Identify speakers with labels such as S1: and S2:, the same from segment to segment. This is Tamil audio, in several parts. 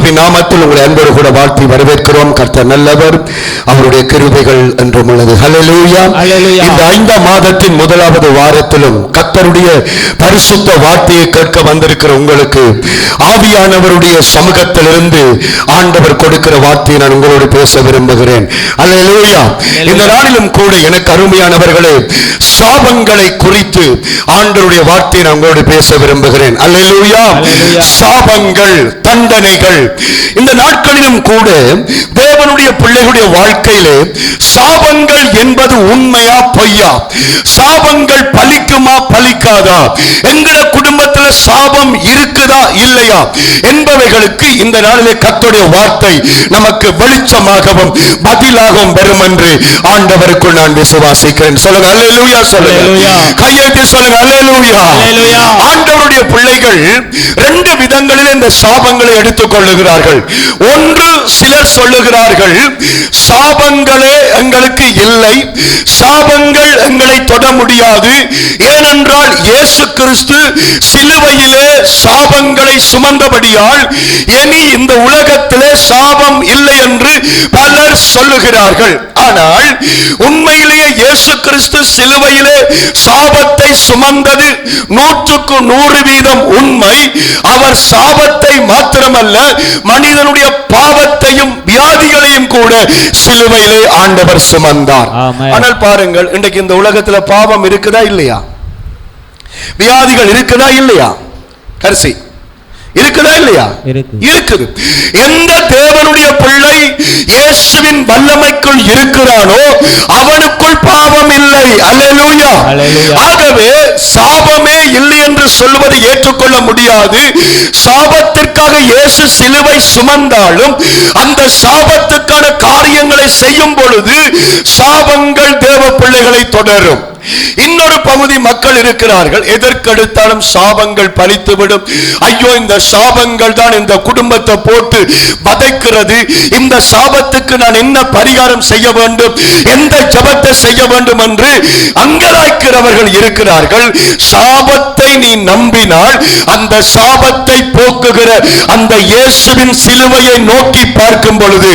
S1: இயேசுவின் நாமத்தில் உங்களை அன்போடு கூட வாழ்த்தி வரவேற்கிறோம். கர்த்தர் நல்லவர், அவருடைய கிருபைகள் என்றும் உள்ளது. ஹல்லேலூயா. இந்த 5ஆம் மாதத்தின் முதலாவது வாரத்திலும் கர்த்தருடைய பரிசுத்த வார்த்தையை கேட்க வந்திருக்கிற உங்களுக்கு ஆவியானவருடைய சமூகத்திலிருந்து ஆண்டவர் கொடுக்கிற வார்த்தையை நான் உங்களோடு பேச விரும்புகிறேன். ஹல்லேலூயா. இந்த நாளிலும் கூட எனக்கு அருமையானவர்களே, சாபங்களை குறித்து ஆண்டவருடைய வார்த்தையை நான் உங்களோடு பேச விரும்புகிறேன். ஹல்லேலூயா. சாபங்கள், தண்டனைகள். இந்த நாட்களிலும் கூட தேவனுடைய பிள்ளைகளுடைய வாழ்க்கையிலே சாபங்கள் என்பது உண்மையா பொய்யா, சாபங்கள் பலிக்குமா பலிக்காதா, எங்கள குடும்பத்தில் சாபம் இருக்குதா இல்லையா என்பவைகளுக்கு இந்த நாளிலே கர்த்தருடைய வார்த்தை நமக்கு வெளிச்சமாகவும் பதிலாகவும் வரும் என்று ஆண்டவருக்குள் நான் விசுவாசிக்கிறேன். சொல்லுங்க அல்லேலூயா. சொல்லுங்க, கையெழுத்தி சொல்லுங்க அல்லேலூயா. ஆண்டவருடைய பிள்ளைகள் 2 விதங்களில் இந்த சாபங்களை எடுத்துக் கொள்ளுகிறார்கள். ஒன்று, சிலர் சொல்லுகிறார்கள் சாபங்களே எங்களுக்கு இல்லை, சாபங்கள் எங்களை தொட முடியாது, ஏனென்றால் இயேசு கிறிஸ்து சிலுவையிலே சாபங்களை சுமந்தபடியால் இனி இந்த உலகத்திலே சாபம் இல்லை என்று பலர் சொல்லுகிறார்கள். ஆனால் உண்மையிலேயே இயேசு கிறிஸ்து சிலுவையிலே சாபத்தை சுமந்தது 100% உண்மை. அவர் சாபத்தை மாத்திரமல்ல, மனிதனுடைய பாவத்தையும் வியாதிகளையும் கூட சிலுவையிலே ஆண்டவர் சுமந்தார். ஆனால் பாருங்கள், இன்றைக்கு இந்த உலகத்துல பாவம் இருக்குதா இல்லையா, வியாதிகள் இருக்குதா இல்லையா, கரிசி இருக்குதா இல்லையா, இருக்குது. எந்த தேவனுடைய பிள்ளை இயேசுவின் வல்லமைக்குள் இருக்கிறானோ அவனுக்குள் பாவம் இல்லை. அல்லேலூயா. ஆகவே சாபமே இல்லை என்று சொல்வதை ஏற்றுக்கொள்ள முடியாது. சாபத்திற்காக இயேசு சிலுவை சுமந்தாலும் அந்த சாபத்துக்கான காரியங்களை செய்யும் பொழுது சாபங்கள் தேவ பிள்ளைகளை தொடரும். இன்னொரு பகுதி மக்கள் இருக்கிறார்கள், எதற்கெடுத்தாலும் சாபங்கள் பலித்துவிடும், ஐயோ இந்த சாபங்கள் தான் இந்த குடும்பத்தை போட்டு வதைக்கிறது, இந்த சாபத்துக்கு நான் என்ன பரிகாரம் செய்ய வேண்டும், எந்த ஜெபத்தை செய்ய வேண்டும் என்று அங்கலாய்க்கிறவர்கள் இருக்கிறார்கள். சாபத்தை நீ நம்பினால் அந்த சாபத்தை போக்குகிற அந்த இயேசுவின் சிலுவையை நோக்கி பார்க்கும் பொழுது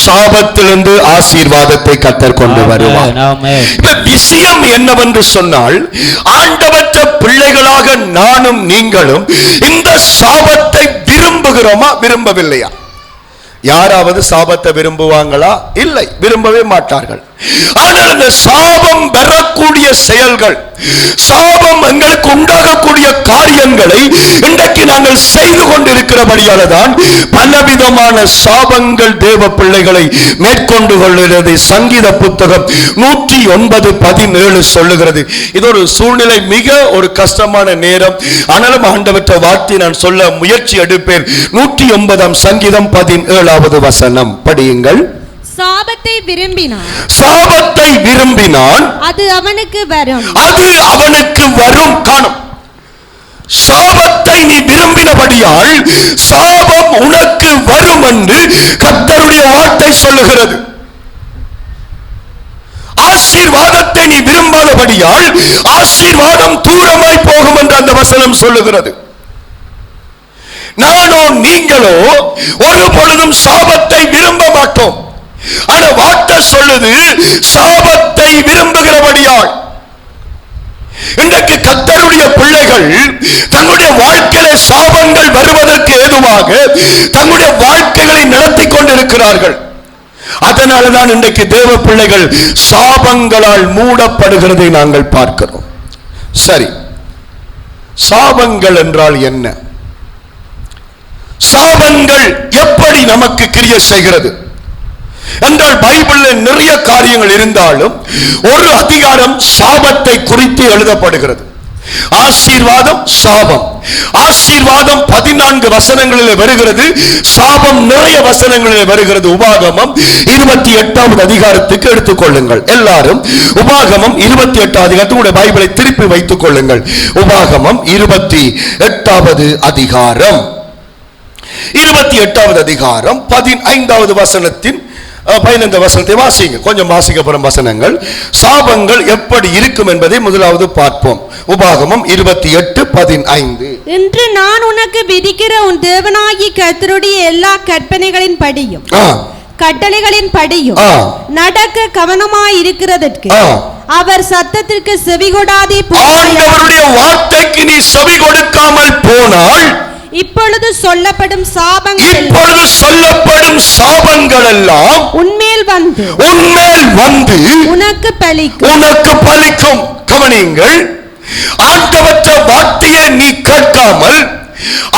S1: சாபத்திலிருந்து ஆசீர்வாதத்தை கர்த்தர் கொண்டு வருவார். விஷயம் என்ன என்று சொன்னால், ஆண்டவற்ற பிள்ளைகளாக நானும் நீங்களும் இந்த சாபத்தை விரும்புகிறோமா விரும்பவில்லையா? யாராவது சாபத்தை விரும்புவாங்களா? இல்லை, விரும்பவே மாட்டார்கள். ஆனால் இந்த சாபம் பெறக்கூடிய செயல்கள், சாபம் எங்களுக்கு உண்டாகக்கூடிய காரியங்களை இன்றைக்கு நாங்கள் செய்து கொண்டிருக்கிறபடியால் தான் பலவிதமான சாபங்கள் தேவ பிள்ளைகளை மேற்கொண்டு கொள்கிறது. சங்கீத புத்தகம் 109:17 சொல்லுகிறது. இது ஒரு சூழ்நிலை, மிக ஒரு கஷ்டமான நேரம். ஆனாலும் ஆண்டவற்ற வார்த்தை நான் சொல்ல முயற்சி எடுப்பேன். 109 சங்கீதம் 17வது வசனம் படியுங்கள்.
S2: சாபத்தை விரும்பினான்,
S1: சாபத்தை விரும்பினான்,
S2: அது அவனுக்கு வரும்,
S1: அது அவனுக்கு வரும். காணும், சாபத்தை நீ விரும்பினபடியால் சாபம் உனக்கு வரும் என்று கர்த்தருடைய வார்த்தை சொல்லுகிறது. ஆசீர்வாதத்தை நீ விரும்பாதபடியால் ஆசீர்வாதம் தூரமாய் போகும் என்று அந்த வசனம் சொல்லுகிறது. நானோ நீங்களோ ஒரு பொழுதும் சாபத்தை விரும்ப மாட்டோம். ஆனா வார்த்தை சொல்லுது சாபத்தை விரும்புகிறபடியால். இன்றைக்கு கர்த்தருடைய பிள்ளைகள் தங்களுடைய வாழ்க்கையிலே சாபங்கள் வருவதற்கு ஏதுவாக தங்களுடைய வாழ்க்கைகளை நடத்தி கொண்டிருக்கிறார்கள். அதனால்தான் இன்றைக்கு தேவ பிள்ளைகள் சாபங்களால் மூடப்படுகிறதை நாங்கள் பார்க்கிறோம். சரி, சாபங்கள் என்றால் என்ன? சாபங்கள் எப்படி நமக்கு கிரியை செய்கிறது என்றால், பைபிளில் நிறைய காரியங்கள் இருந்தாலும் ஒரு அதிகாரம் சாபத்தை குறித்து எழுதப்படுகிறது. ஆசீர்வாதம், சாபம். ஆசீர்வாதம் 14 வசனங்களில் வருகிறது, சாபம் நிறைய வசனங்களில் வருகிறது. உபாகமம் 28வது அதிகாரத்துக்கு எடுத்துக்கொள்ளுங்கள். எல்லாரும் உபாகமம் 28வது அதிகாரத்துக்கு பைபிளை திருப்பி வைத்துக் கொள்ளுங்கள். உபாகமம் 28வது அதிகாரம் 15வது வசனத்தின் 15 வசனத்தை வாசிங்க. கொஞ்சம் வாசிக்கப்படும் வசனங்கள். சாபங்கள் எப்படி இருக்கும் என்பதை முதலாவது பார்ப்போம். உபாகமம் 28:15.
S2: இன்று நான் உனக்கு விதிக்கிற உன் தேவனாகிய கர்த்தருடைய எல்லா கற்பனைகளின் படியும் கட்டளைகளின் படியும் நடக்க கவனமாய் இருக்கிறதற்கு அவர் சத்தத்திற்கு செவிகொடாதே
S1: ஆண்டவருடைய வார்த்தைக்கு நீ செவி கொடுக்காமல் போனால்
S2: இப்பொழுது சொல்லப்படும்
S1: சாபங்கள் எல்லாம்
S2: உன்மேல் வந்து உனக்கு பலிக்கும்.
S1: கவனியுங்கள், ஆண்டவற்ற வார்த்தையை நீ கேட்காமல்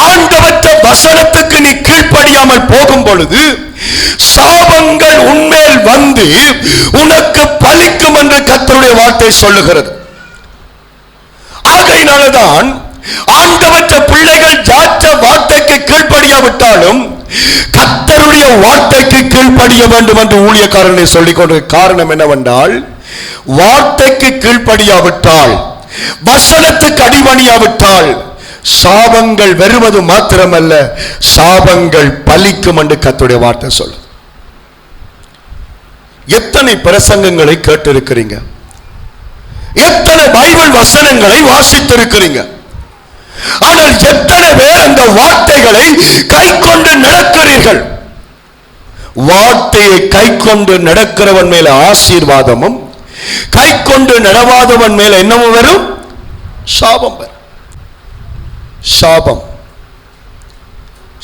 S1: ஆண்டவற்ற வசனத்துக்கு நீ கீழ்ப்படியாமல் போகும் பொழுது சாபங்கள் உன்மேல் வந்து உனக்கு பலிக்கும் என்று கர்த்தருடைய வார்த்தை சொல்லுகிறது. ஆகையினால்தான் ஆண்டவற்ற பிள்ளைகள் ஜாற்ற வார்த்தைக்கு கீழ்ப்படியாவிட்டாலும் கர்த்தருடைய வார்த்தைக்கு கீழ்ப்படிய வேண்டும் என்று ஊழியக்காரனை சொல்லிக் கொண்ட காரணம் என்னவென்றால், வார்த்தைக்கு கீழ்ப்படியாவிட்டால், வசனத்துக்கு அடிபணியாவிட்டால் சாபங்கள் வருவது மாத்திரமல்ல, சாபங்கள் பலிக்கும் என்று கர்த்தருடைய வார்த்தை சொல்லு. எத்தனை பிரசங்கங்களை கேட்டிருக்கிறீங்க, எத்தனை பைபிள் வசனங்களை வாசித்திருக்கிறீங்க. ஆனால் எத்தனை பேர் அந்த வார்த்தைகளை கை கொண்டு நடக்கிறீர்கள்? வார்த்தையை கை கொண்டு நடக்கிறவன் மேல ஆசீர்வாதமும், கை கொண்டு நடவாதவன் மேல என்னவும் வரும்? சாபம் வரும். சாபம்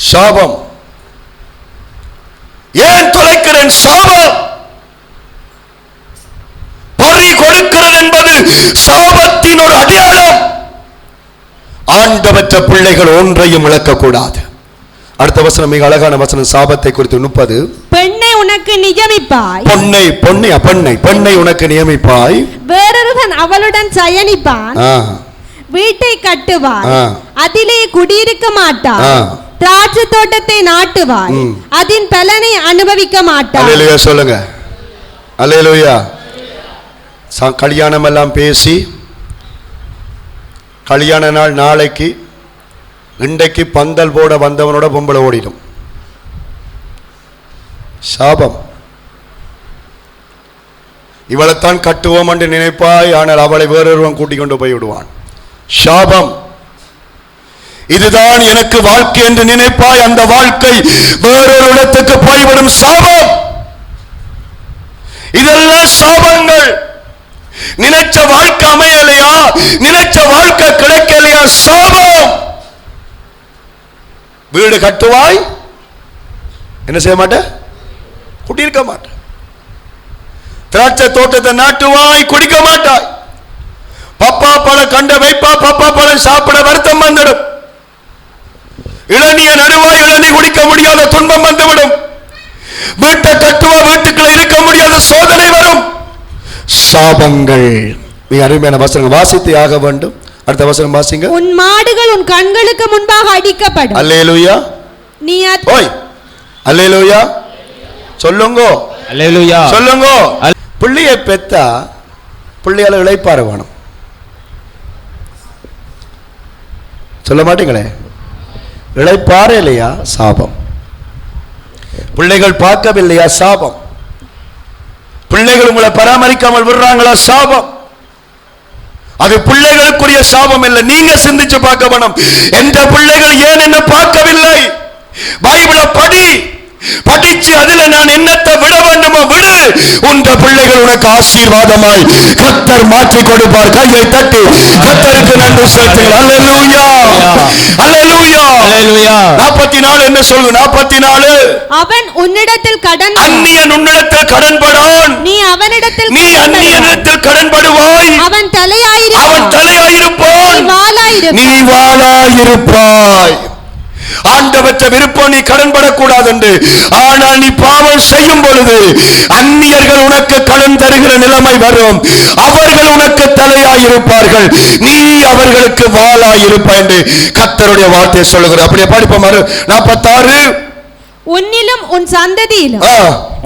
S1: சாபம் ஏன் தொலைக்கிறேன்? சாபம் பறி கொடுக்கிறது என்பது சாபத்தின் ஒரு அடையாளம். ஆண்டவற்ற பிள்ளைகள் ஒன்றையும் இழக்கக்கூடாது. அடுத்த வசனம் மிக அழகான வசனம், சாபத்தை குறித்து 30.
S2: பெண்ணை உனக்கு நியமிப்பாய்,
S1: பெண்ணை உனக்கு நியமிப்பாய்,
S2: வேறொருவன் அவளுடன் சயனிப்பான், வீட்டை கட்டுவாய், அதிலே குடியிருக்க மாட்டாய், திராட்சை தோட்டத்தை நாட்டுவாய், அதன் பலனை அனுபவிக்க மாட்டாய்.
S1: அல்லேலூயா சொல்லுங்க. அல்லேலூயா. கல்யாணம் எல்லாம் பேசி கல்யாண நாள் நாளைக்கு, இன்றைக்கு பந்தல் போட வந்தவனோட பொம்பளை ஓடிடும். சாபம். இவளைத்தான் கட்டுவோம் என்று நினைப்பாய், ஆனால் அவளை வேறொருவன் கூட்டிக் கொண்டு போய் விடுவான். சாபம். இதுதான் எனக்கு வாழ்க்கை என்று நினைப்பாய், அந்த வாழ்க்கை வேறொரு இடத்துக்கு போய்விடும். சாபம். இதெல்லாம் சாபங்கள். நினைச்ச வாழ்க்கை அமையலையா, நினைச்ச வாழ்க்கை கிடைக்கலையா, சாபம். வீடு கட்டுவாய், என்ன செய்ய மாட்ட? குடியிருக்க மாட்ட. திராட்சை தோட்டத்தை நாட்டுவாய், குடிக்க மாட்டாய். பப்பா பழம் கண்ட வைப்பா, பப்பா பழம் சாப்பிட வருத்தம் வந்துடும். இளநிய நடுவாய், இளநீ குடிக்க முடியாத துன்பம் வந்துவிடும். வீட்டை கட்டுவா, வீட்டுக்குள்ள இருக்க முடியாத சோதனை வரும். சாபங்கள். மிக அருமையான வசனம் வாசித்து ஆக வேண்டும். அடுத்த வசனம் வாசிங்க.
S2: உன் மாடுகள் உன் கண்களுக்கு முன்பாக அடிக்கப்படும்.
S1: அல்லேலூயா.
S2: நீ
S1: ஓய் அல்லேலூயா சொல்லுங்க.
S3: அல்லேலூயா
S1: சொல்லுங்க. பிள்ளையை பெத்தா பிள்ளையால இளைப்பாற வேணும். சொல்ல மாட்டீங்களே? இளைப்பாற இல்லையா? சாபம். பிள்ளைகள் பார்க்கவில்லையா? சாபம். பிள்ளைகள் உங்களை பராமரிக்காமல் விடுறாங்களா? சாபம். அது பிள்ளைகளுக்குரிய சாபம் இல்லை. நீங்க சிந்திச்சு பார்க்க வேணும். எந்த பிள்ளைகள் ஏன் என்ன பார்க்கவில்லை? பைபிளை படிச்சு அதுல நான் என்னத்தை விட வேண்டுமோ விடு. உன்ற பிள்ளைகள் உனக்கு ஆசீர்வாதமாய் கர்த்தர் மாற்றி கொடுப்பார். கையை தட்டி கர்த்தருக்கு நன்றி செலுத்துங்கள். அல்லேலூயா, அல்லேலூயா, அல்லேலூயா. 44 என்ன சொல்லு? 44
S2: அவன் உன்னிடத்தில் கடன்,
S1: அந்நியன் உன்னிடத்தில் கடன்படான்,
S2: நீ அவனிடத்தில்
S1: நீ அந்நியனிடத்தில் கடன்படுவாய்,
S2: அவன் தலையாயிருப்பான்,
S1: நீ வாளாயிருப்பாய். ஆண்டவற்ற விருப்பம் நீ கடன்படக்கூடாது என்று. ஆனால் நீ பாவம் செய்யும் பொழுது அந்நியர்கள் உனக்கு கடன் தருகிற நிலைமை வரும். அவர்கள் உனக்கு தலையாயிருப்பார்கள், நீ அவர்களுக்கு வாளாயிருப்பாய் என்று கர்த்தருடைய வார்த்தை சொல்லுகிறது. அப்படியே படிப்போம். 46
S2: உன்னிலும் உன் சந்ததியிலும்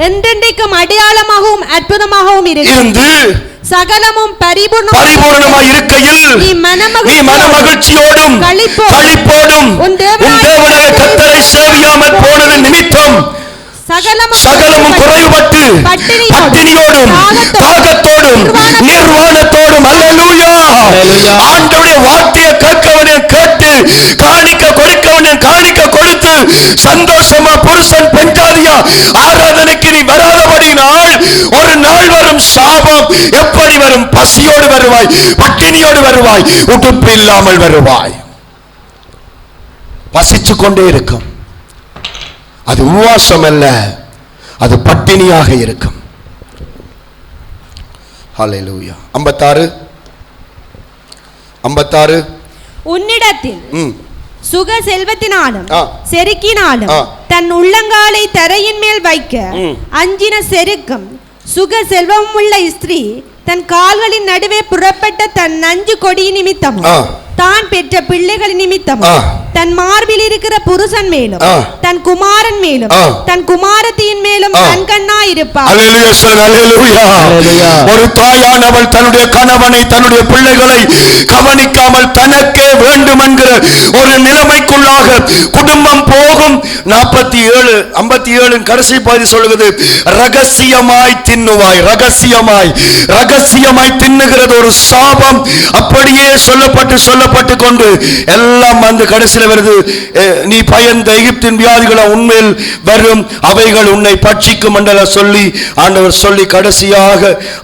S2: என்றென்றைக்கும் அடையாளமாகவும் அற்புதமாகவும் இருந்து சகலமும் பரிபூர்ணமாய் இருக்கையில் நீ மனமகிழ்ச்சியோடும் களிப்போடும் உன் தேவனாகிய கர்த்தரை சேவியாமல் போனது நிமித்தம்
S1: சகலமும் குறைவுபட்டு பட்டினியோடும் தாகத்தோடும் நிர்வாணத்தோடும் அல்லேலூயா ஆண்டவருடைய வார்த்தையை கேட்கவனே கேட்டு காணிக்க கொடுக்கவனே காணிக்க கொடுத்து சந்தோஷமா புருஷன் பெண்டாதியா ஆராதனைக்கு நீ வராதபடினால் ஒரு நாள் வரும் சாபம். எப்படி வரும்? பசியோடு வருவாய், பட்டினியோடு வருவாய், உடுப்பு இல்லாமல் வருவாய். பசிச்சு கொண்டே இருக்கும். அது உபவாசம் அல்ல, அது பட்டினியாக இருக்கும். ஹல்லேலூயா. 56
S2: உன்னிடத்தில் சுக செல்வத்தினாலும் செருக்கினாலும் தன் உள்ளங்காலை தரையின் மேல் வைக்க அஞ்சின செருக்கும் சுக செல்வம் உள்ள ஸ்திரீ தன் கால்களின் நடுவே புறப்பட்ட தன் நஞ்சு கொடி நிமித்தமும் தான் பெற்ற பிள்ளைகள் நிமித்தமும் தன் மார்பில் இருக்கிற புருஷன் மேலும் தன் குமாரன் மேலும் தன் குமாரத்தியின் மேலும் கண்கண்ணாய் இருப்பார்.
S1: ஒரு தாயானவள் தன்னுடைய கணவனை தன்னுடைய பிள்ளைகளை கவனிக்காமல் தனக்கே வேண்டும் என்கிற ஒரு நிலைமைக்குள்ளாக குடும்பம் போகும். 57 கடைசி பகுதி சொல்லுகிறது, ரகசியமாய் தின்னுவாய். ரகசியமாய் தின்னுகிறது ஒரு சாபம். அப்படியே சொல்லப்பட்டு கொண்டு எல்லாம் அந்த கடைசியில் வருது. நீ பயந்த எகிப்தின் வியாதிகள் உண்மையில் வரும், அவைகள் உன்னை பட்சிக்கும் என்றெல்லாம் சொல்லி ஆண்டவர் சொல்லி கடைசியாக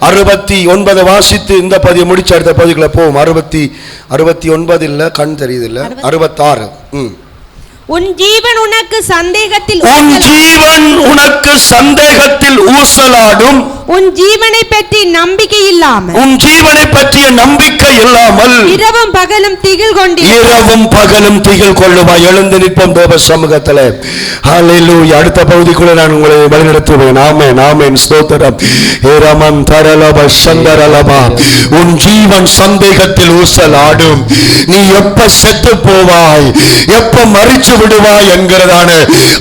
S1: 69 வாசித்து இந்த பதியை முடிச்ச அடுத்த பதிவுகளை போவோம். 69 இல்ல, கண் தெரியுது இல்ல, 66.
S2: உன் ஜீவன் உனக்கு சந்தேகத்தில்
S1: ஊசலாடும்.
S2: உன் ஜீவனை பற்றி நம்பிக்கை இல்லாமல் இரவும் பகலும் திகில்
S1: கொள்ளுவாய். எழுந்து நிற்போம் தேவ சமூகத்தில். ஹல்லேலூயா. அடுத்த பகுதிக்குள்ள நான் உங்களை வழிநடத்துவேன். ஆமென். ஸ்தோத்திரம். ஏரமன் தரலப சந்தரலபா. உன் ஜீவன் சந்தேகத்தில் ஊசலாடும். நீ எப்ப செத்து போவாய், எப்ப மரிச்சு விடுவாய் என்கிறதான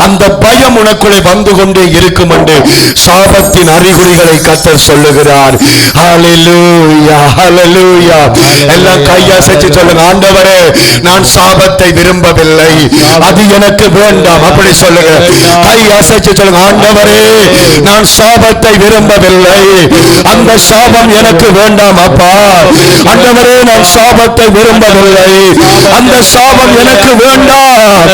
S1: அந்த பயம் உனக்குள்ளே வந்து கொண்டே இருக்கும் என்று சாபத்தின் அறிகுறிகளை கர்த்தர் சொல்லுகிறார். ஹல்லேலூயா. எல்லாம் கையசைச்சு சொல்லுங்க, ஆண்டவரே நான் சாபத்தை விரும்பவில்லை, அது எனக்கு வேண்டாம். அப்படி சொல்லுங்க. கையசைச்சு சொல்லுங்க, ஆண்டவரே நான் சாபத்தை விரும்பவில்லை, அந்த சாபம் எனக்கு வேண்டாம் அப்பா. ஆண்டவரே நான் சாபத்தை விரும்பவில்லை, அந்த சாபம் எனக்கு வேண்டாம்,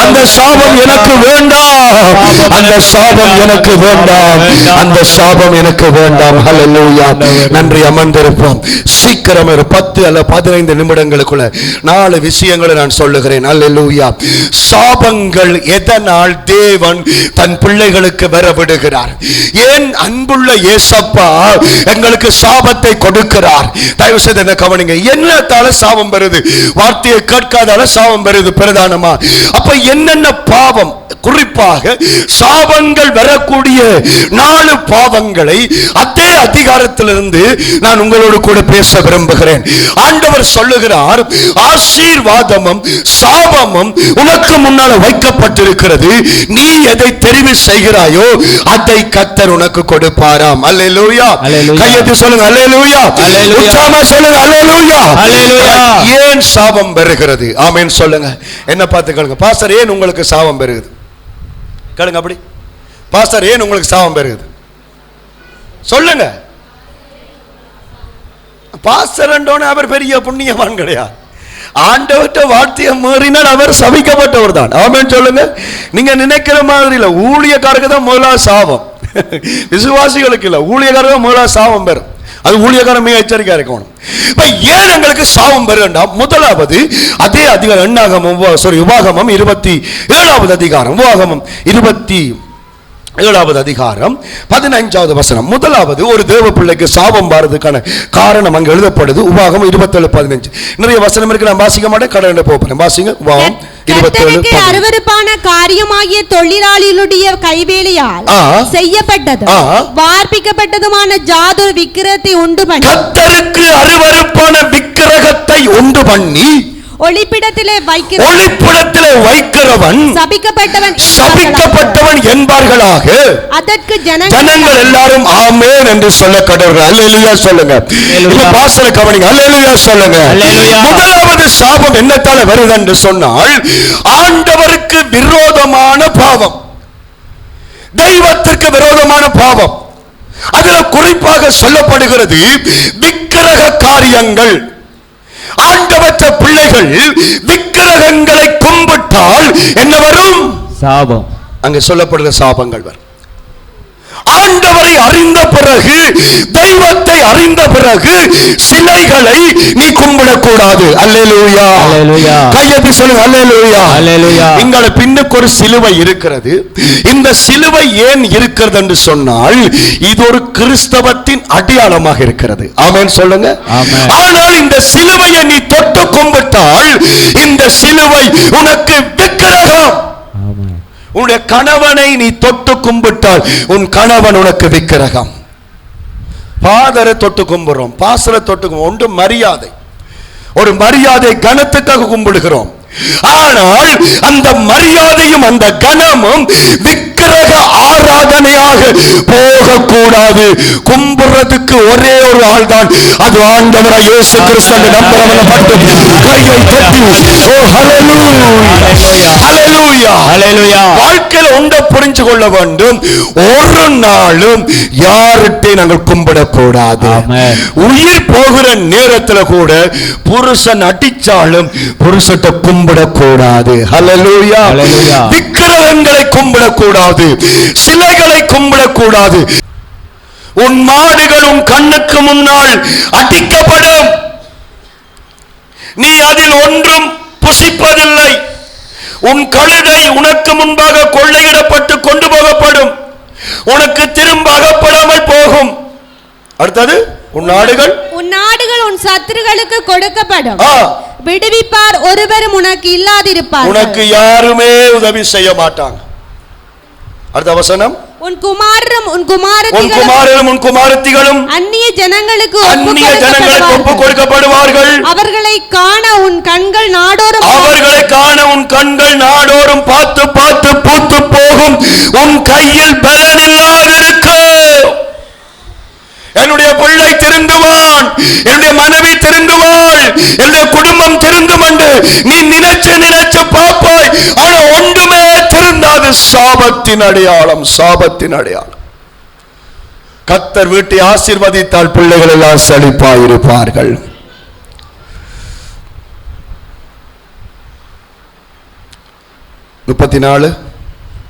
S1: அந்த சாபம் எனக்கு வேண்டாம், அந்த சாபம் எனக்கு வேண்டாம், அந்த சாபம் எனக்கு வேண்டாம். ஹல்லேலூயா. நன்றி. அமர்ந்திருப்போம். சீக்கிரம் ஒரு 10 அல்ல 15 நிமிடங்களுக்குள்ள 4 விஷயங்களை நான் சொல்லுகிறேன். ஹல்லேலூயா. சாபங்கள் எதனால் தேவன் தன் பிள்ளைகளுக்கு வரவிடுகிறார்? ஏன் அன்புள்ள இயேசப்பா எங்களுக்கு சாபத்தை கொடுக்கிறார்? தயவு செய்து என்ன கவனிங்க. என்னத்தால சாபம் வருது? வார்த்தையை கேட்காதால சாபம் வருது பிரதானமா. அப்ப என்னென்ன பாவம், குறிப்பாக சாபங்கள் வரக்கூடிய 4 பாவங்களை அதே அதிகாரத்திலிருந்து நான் உங்களோடு கூட பேச விரும்புகிறேன். ஆண்டவர் சொல்லுகிறார், ஆசீர்வாதமும் சாபமும் உனக்கு முன்னால் வைக்கப்பட்டிருக்கிறது, நீ எதை தெரிவு செய்கிறாயோ அதை கர்த்தர் உனக்கு கொடுப்பாராம். அல்லேலூயா. கையெழுத்து சொல்லுங்க. அல்லேலூயா. உற்சாகமா சொல்லுங்க. அல்லேலூயா. ஏன் சாபம் வருகிறது? ஆமென் சொல்லுங்க. என்ன பார்த்து கேளுங்க. பாஸ்டர் ஏன் உங்களுக்கு சாபம் வருகிறது? கேளுங்க. அப்படி பாஸ்டர் ஏன் உங்களுக்கு சாபம் பெறுகிறது? சொல்லுங்க. பாஸ்டர் என்றோன்னு அவர் பெரிய புண்ணியவான் கிடையாது. ஆண்டவர்கிட்ட வார்த்தையை மீறினால் அவர் சபிக்கப்பட்டவர் தான். ஆமென் சொல்லுங்க. நீங்க நினைக்கிற மாதிரி இல்ல. ஊழியக்காரருக்கு தான் முதலா சாபம், விசுவாசிகளுக்கு இல்ல. ஊழியக்காரருக்கு தான் முதலா சாபம் பெறும். அது ஊழியக்காரன் மிக எச்சரிக்கையா இருக்கணும். ஏன் எங்களுக்கு சாபம் பெறுகின்றா? முதலாவது அதே அதிகாரம் உபாகமம் 27வது அதிகாரம், உபாகமம் 27வது அதிகாரம் 15வது வசனம். முதலாவது ஒரு தேவ பிள்ளைக்கு சாபம் வரதுக்கான காரணம் அங்கு எழுதப்படுது. உபாகமம் 27:15. நிறைய வசனம் இருக்கு, நான் வாசிக்க மாட்டேன், கடை போறேன். வாசிங்க. உபாகமம் 27:15.
S2: அருவருப்பான காரியமாகிய தொழிலாளிகளுடைய கைவேலையால் செய்யப்பட்டது வார்ப்பிக்கப்பட்டதுமான ஜாதூர் விக்கிரகத்தை உண்டு பண்ணி,
S1: கர்த்தருக்கு அருவருப்பான விக்கிரகத்தை உண்டு பண்ணி
S2: ஒளிப்பிடத்திலே
S1: வைக்கிறவன் சபிக்கப்பட்டவன் என்பார்களாக. அதற்கு ஜனங்கள் எல்லாரும் ஆமென் என்று சொல்ல கடவுள். அல்லேலூயா சொல்லுங்க. இப்ப பாஸ்டரை கவனிங்க. அல்லேலூயா சொல்லுங்க. முதலாவது சாபம் என்னத்தால வருது என்று சொன்னால், ஆண்டவருக்கு விரோதமான பாவம். தெய்வத்திற்கு விரோதமான பாவம். அதில் குறிப்பாக சொல்லப்படுகிறது விக்கிரக காரியங்கள். ஆண்டவற்ற பிள்ளைகள் விக்கிரகங்களை கும்பிட்டால் என்ன வரும்?
S3: சாபம்.
S1: அங்கே சொல்லப்படுகிற சாபங்கள் வரும். ஆண்டவரை அறிந்த பிறகு, தெய்வத்தை அறிந்த பிறகு சிலைகளை நீ கும்பிடக்கூடாது. அல்லேலூயா,
S3: அல்லேலூயா.
S1: கையெத்தி சொல்லுங்க அல்லேலூயா,
S3: அல்லேலூயா.
S1: இங்கே பின்னுக்கு ஒரு சிலுவை இருக்கிறது. இந்த சிலுவை ஏன் இருக்கிறது என்று சொன்னால் இது ஒரு கிறிஸ்தவத்தின் அடையாளமாக இருக்கிறது. ஆமென் சொல்லுங்க. ஆனால் இந்த சிலுவையை நீ தொட்டு கும்பிட்டால் இந்த சிலுவை உனக்கு விக்கிரகம். உன்னுடைய கணவனை நீ தொட்டு கும்பிட்டால் உன் கணவன் உனக்கு விக்கிரகம். பாதரை தொட்டு கும்பிடுறோம், பாசரை தொட்டு ஒன்று மரியாதை, ஒரு மரியாதை கணத்துக்காக கும்பிடுகிறோம். ஆனால் அந்த மரியாதையும் அந்த கணமும் விக்கிரக ஆராதனையாக போகக்கூடாது. கும்பிடுறதுக்கு ஒரே ஒரு ஆள் தான், அது ஆண்டவராய் இயேசு கிறிஸ்து. நம்புறவனை மட்டும் கையை தட்டி ஓ ஹல்லேலூயா, ஹல்லேலூயா, ஹல்லேலூயா. வாழ்க்கையில் ஒன்றை புரிஞ்சு கொள்ள வேண்டும், ஒரு நாளும் யார்கிட்டையும் நாங்கள் கும்பிடக்கூடாது. உயிர் போகிற நேரத்தில் கூட புருஷன் அடிச்சாலும் புருஷத்தை கும்பிடக்கூடாது. ஹல்லேலூயா, ஹல்லேலூயா. விக்கிரகங்களை கும்பிடக்கூடாது, சிலைகளை கும்பிடக்கூடாது. உன் மாடுகள் உன் கண்ணுக்கு முன்னால் அடிக்கப்படும், நீ அதில் ஒன்றும் புசிப்பதில்லை. உன் கழுதை உனக்கு முன்பாக கொள்ளையிடப்பட்டு கொண்டு போகப்படும், உனக்கு திரும்ப அகப்படாமல் போகும். அடுத்தது உன் நாடுகள்
S2: உன் சத்துருக்களுக்கு கொடுக்கப்படும், விடுவிப்பார் ஒருவரும் உனக்கு இல்லாதிருப்பார்.
S1: உனக்கு யாருமே உதவி செய்ய மாட்டாங்க. அடுத்த வசனம்,
S2: உன் குமாரரும் உன்
S1: குமாரத்திகளும்
S2: அந்நிய ஜனங்களுக்கு
S1: ஒப்பு கொடுக்கப்படுவார்கள்.
S2: அவர்களை காண உன் கண்கள் நாடோறும்
S1: பார்த்து பார்த்து பூத்து போகும். உன் கையில் பலன் இல்லாதிருக்கும். என்னுடைய பிள்ளை திருந்துவான், என்னுடைய மனைவி திருந்துவாள், என்னுடைய குடும்பம் திருந்தும் என்று நீ நினைச்சு பார்ப்பாய். ஆனா ஒன்றுமே திருந்தாது. சாபத்தின் அடையாளம், சாபத்தின் அடையாளம். கர்த்தர் வீட்டை ஆசீர்வதித்தால் பிள்ளைகள் எல்லாம் செழிப்பாயிருப்பார்கள்.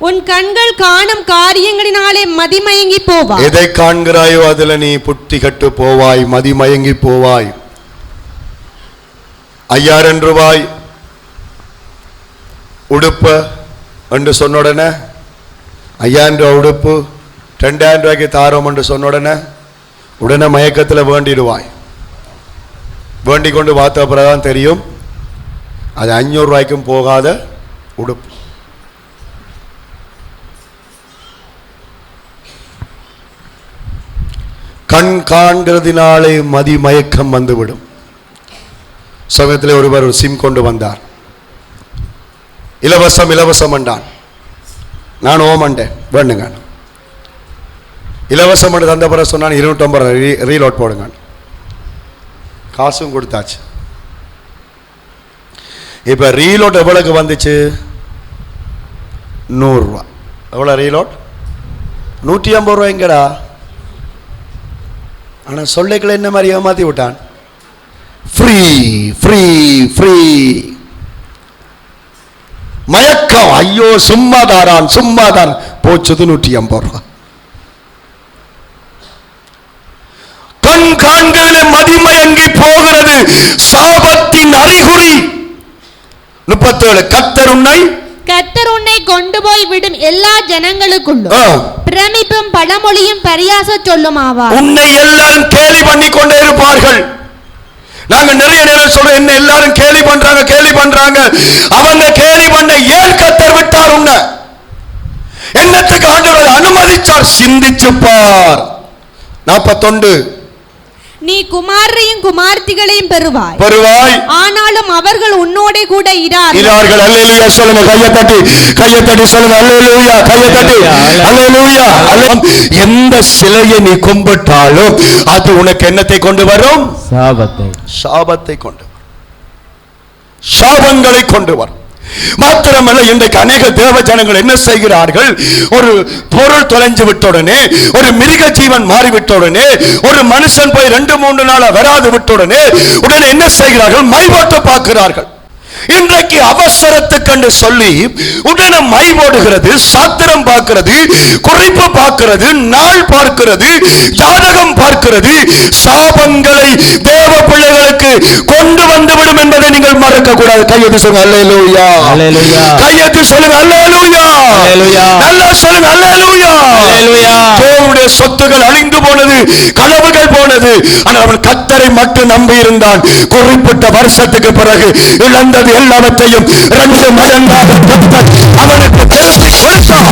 S2: உன் கண்கள் காணும் காரியங்களினாலே மதிமயங்கி போவாய்.
S1: எதை காண்கிறாயோ அதுல நீ புத்தி கட்டு போவாய், மதிமயங்கி போவாய். 5000 ரூபாய் உடுப்பு என்று சொன்ன உடனே 5000 ரூபாய் உடுப்பு 2000 ரூபாய்க்கு தாரோம் என்று சொன்ன உடனே மயக்கத்தில் வேண்டிடுவாய். வேண்டிக் கொண்டு பார்த்த பிறகுதான் தெரியும் அது 500 ரூபாய்க்கும் போகாத உடுப்பு. கண் காண்கிறதினாலே மதி மயக்கம் வந்துவிடும். சமயத்தில் ஒருவர் ஒரு சிம் கொண்டு வந்தார். இலவசம் என்றான். நான் ஓமண்டேன், வேண்டுங்க. இலவசம் என்று தந்த பிறகு சொன்னான் 250 ரீலோட் போடுங்க. காசும் கொடுத்தாச்சு. இப்ப ரீலோட் எவ்வளவுக்கு வந்துச்சு? 100 ரூபா. எவ்வளவு ரீலோட்? 150 ரூபாய்ங்கடா. ஆனா சொல்லைகளை என்ன மாதிரி ஏமாத்தி விட்டான். ஃப்ரீ ஃப்ரீ ஃப்ரீ மயக்கம். ஐயோ சும்மாதாரான் போச்சது 150 ரூபா. கண் காண்கிறதுல மதிமயங்கி போகிறது, சாபத்தின் அறிகுறி. 37 கர்த்தர் உன்னை
S2: கொண்டு போய் விடும் எல்லா ஜனங்களுக்குள்ளும் பிரமிப்பும் பழமொழியும் பரியாச சொல்லுமாவார்.
S1: உன்னை எல்லாரும் கேலி பண்ணி கொண்டே இருப்பார்கள். நாங்க நிறைய நேரம் சொல்றோம், என்ன எல்லாரும் கேலி பண்றாங்க. அவங்க கேலி பண்ண ஏன் கர்த்தர் விட்டார்? உன்னை என்னத்துக்கு ஆண்டவர் அனுமதிச்சார்? சிந்திச்சு பார். 41
S2: நீ குமாரையும் குமார்த்திகளையும் பெறுவாய், ஆனாலும் அவர்கள் உன்னோட கூட இரார்கள்.
S1: அல்லேலூயா சொல்லுங்க, கையை தட்டி சொல்லுங்க அல்லேலூயா, கையை தட்டி அல்லேலூயா. எந்த சிலையை நீ கும்பிட்டாலும் அது உனக்கு என்னத்தை கொண்டு வரும்? சாபத்தை கொண்டு வரும், சாபங்களை கொண்டு வரும். மாத்திரமல்ல, இன்றைக்கு அநேக தேவ ஜனங்கள் என்ன செய்கிறார்கள்? ஒரு பொருள் தொலைஞ்சு விட்டவுடனே, ஒரு மிருக ஜீவன் மாறிவிட்டவுடனே, ஒரு மனுஷன் போய் 2-3 நாளா வராது விட்டவுடனே உடனே என்ன செய்கிறார்கள்? மை போட்டு பார்க்கிறார்கள். இன்றைக்கு அவசரத்துக்கு சொல்லி உடனே மை போடுகிறது, சாத்திரம் பார்க்கிறது, குறிப்பு பார்க்கிறது, நாள் பார்க்கிறது, ஜாதகம் பார்க்கிறது. சாபங்களை தேவ பிள்ளைகளுக்கு கொண்டு வந்துவிடும் என்பதை நீங்கள் மறக்க கூடாது. கையெழுத்து சொல்லுங்க அல்லேலூயா, கையெழுத்து சொல்லுங்க அல்லேலூயா, நல்லா சொல்லுங்க அல்லேலூயா. தேவனுடைய சொத்துகள் அழிந்து போனது, களவுகள் போனது. ஆனால் அவன் கர்த்தரை மட்டும் நம்பி இருந்தான். குறிப்பிட்ட வருஷத்துக்கு பிறகு இழந்தது எல்லாவற்றையும் 2 மடங்காக அவனுக்கு திருப்பி கொடுத்தான்.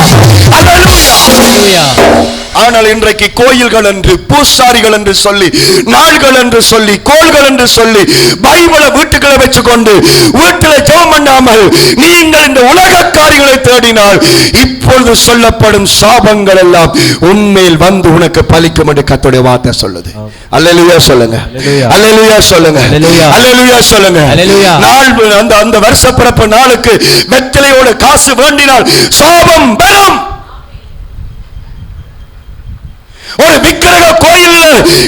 S1: ஆனால் இன்றைக்கு கோயில்கள் என்று, பூசாரிகள் என்று சொல்லி, நாள்கள் என்று சொல்லி, கோள்கள் என்று சொல்லி, பைபிளை வீட்டுக்களை வச்சுக்கொண்டு வீட்டில் ஜெபம் பண்ணாமல் நீங்கள் இந்த உலக காரியங்களை தேடினால் இப்பொழுது சொல்லப்படும் சாபங்கள் எல்லாம் உண்மையில் வந்து உனக்கு பலிக்கும் என்று கர்த்தருடைய வார்த்தை சொல்லுது. அல்லேலூயா சொல்லுங்க, அல்லேலூயா சொல்லுங்க, அல்லேலூயா சொல்லுங்க. நாள் அந்த வருஷ பிறப்பு நாளுக்கு வெற்றிலையோட காசு வேண்டினால் சாபம் வரும். ஒரு விக்கிரக கோயில்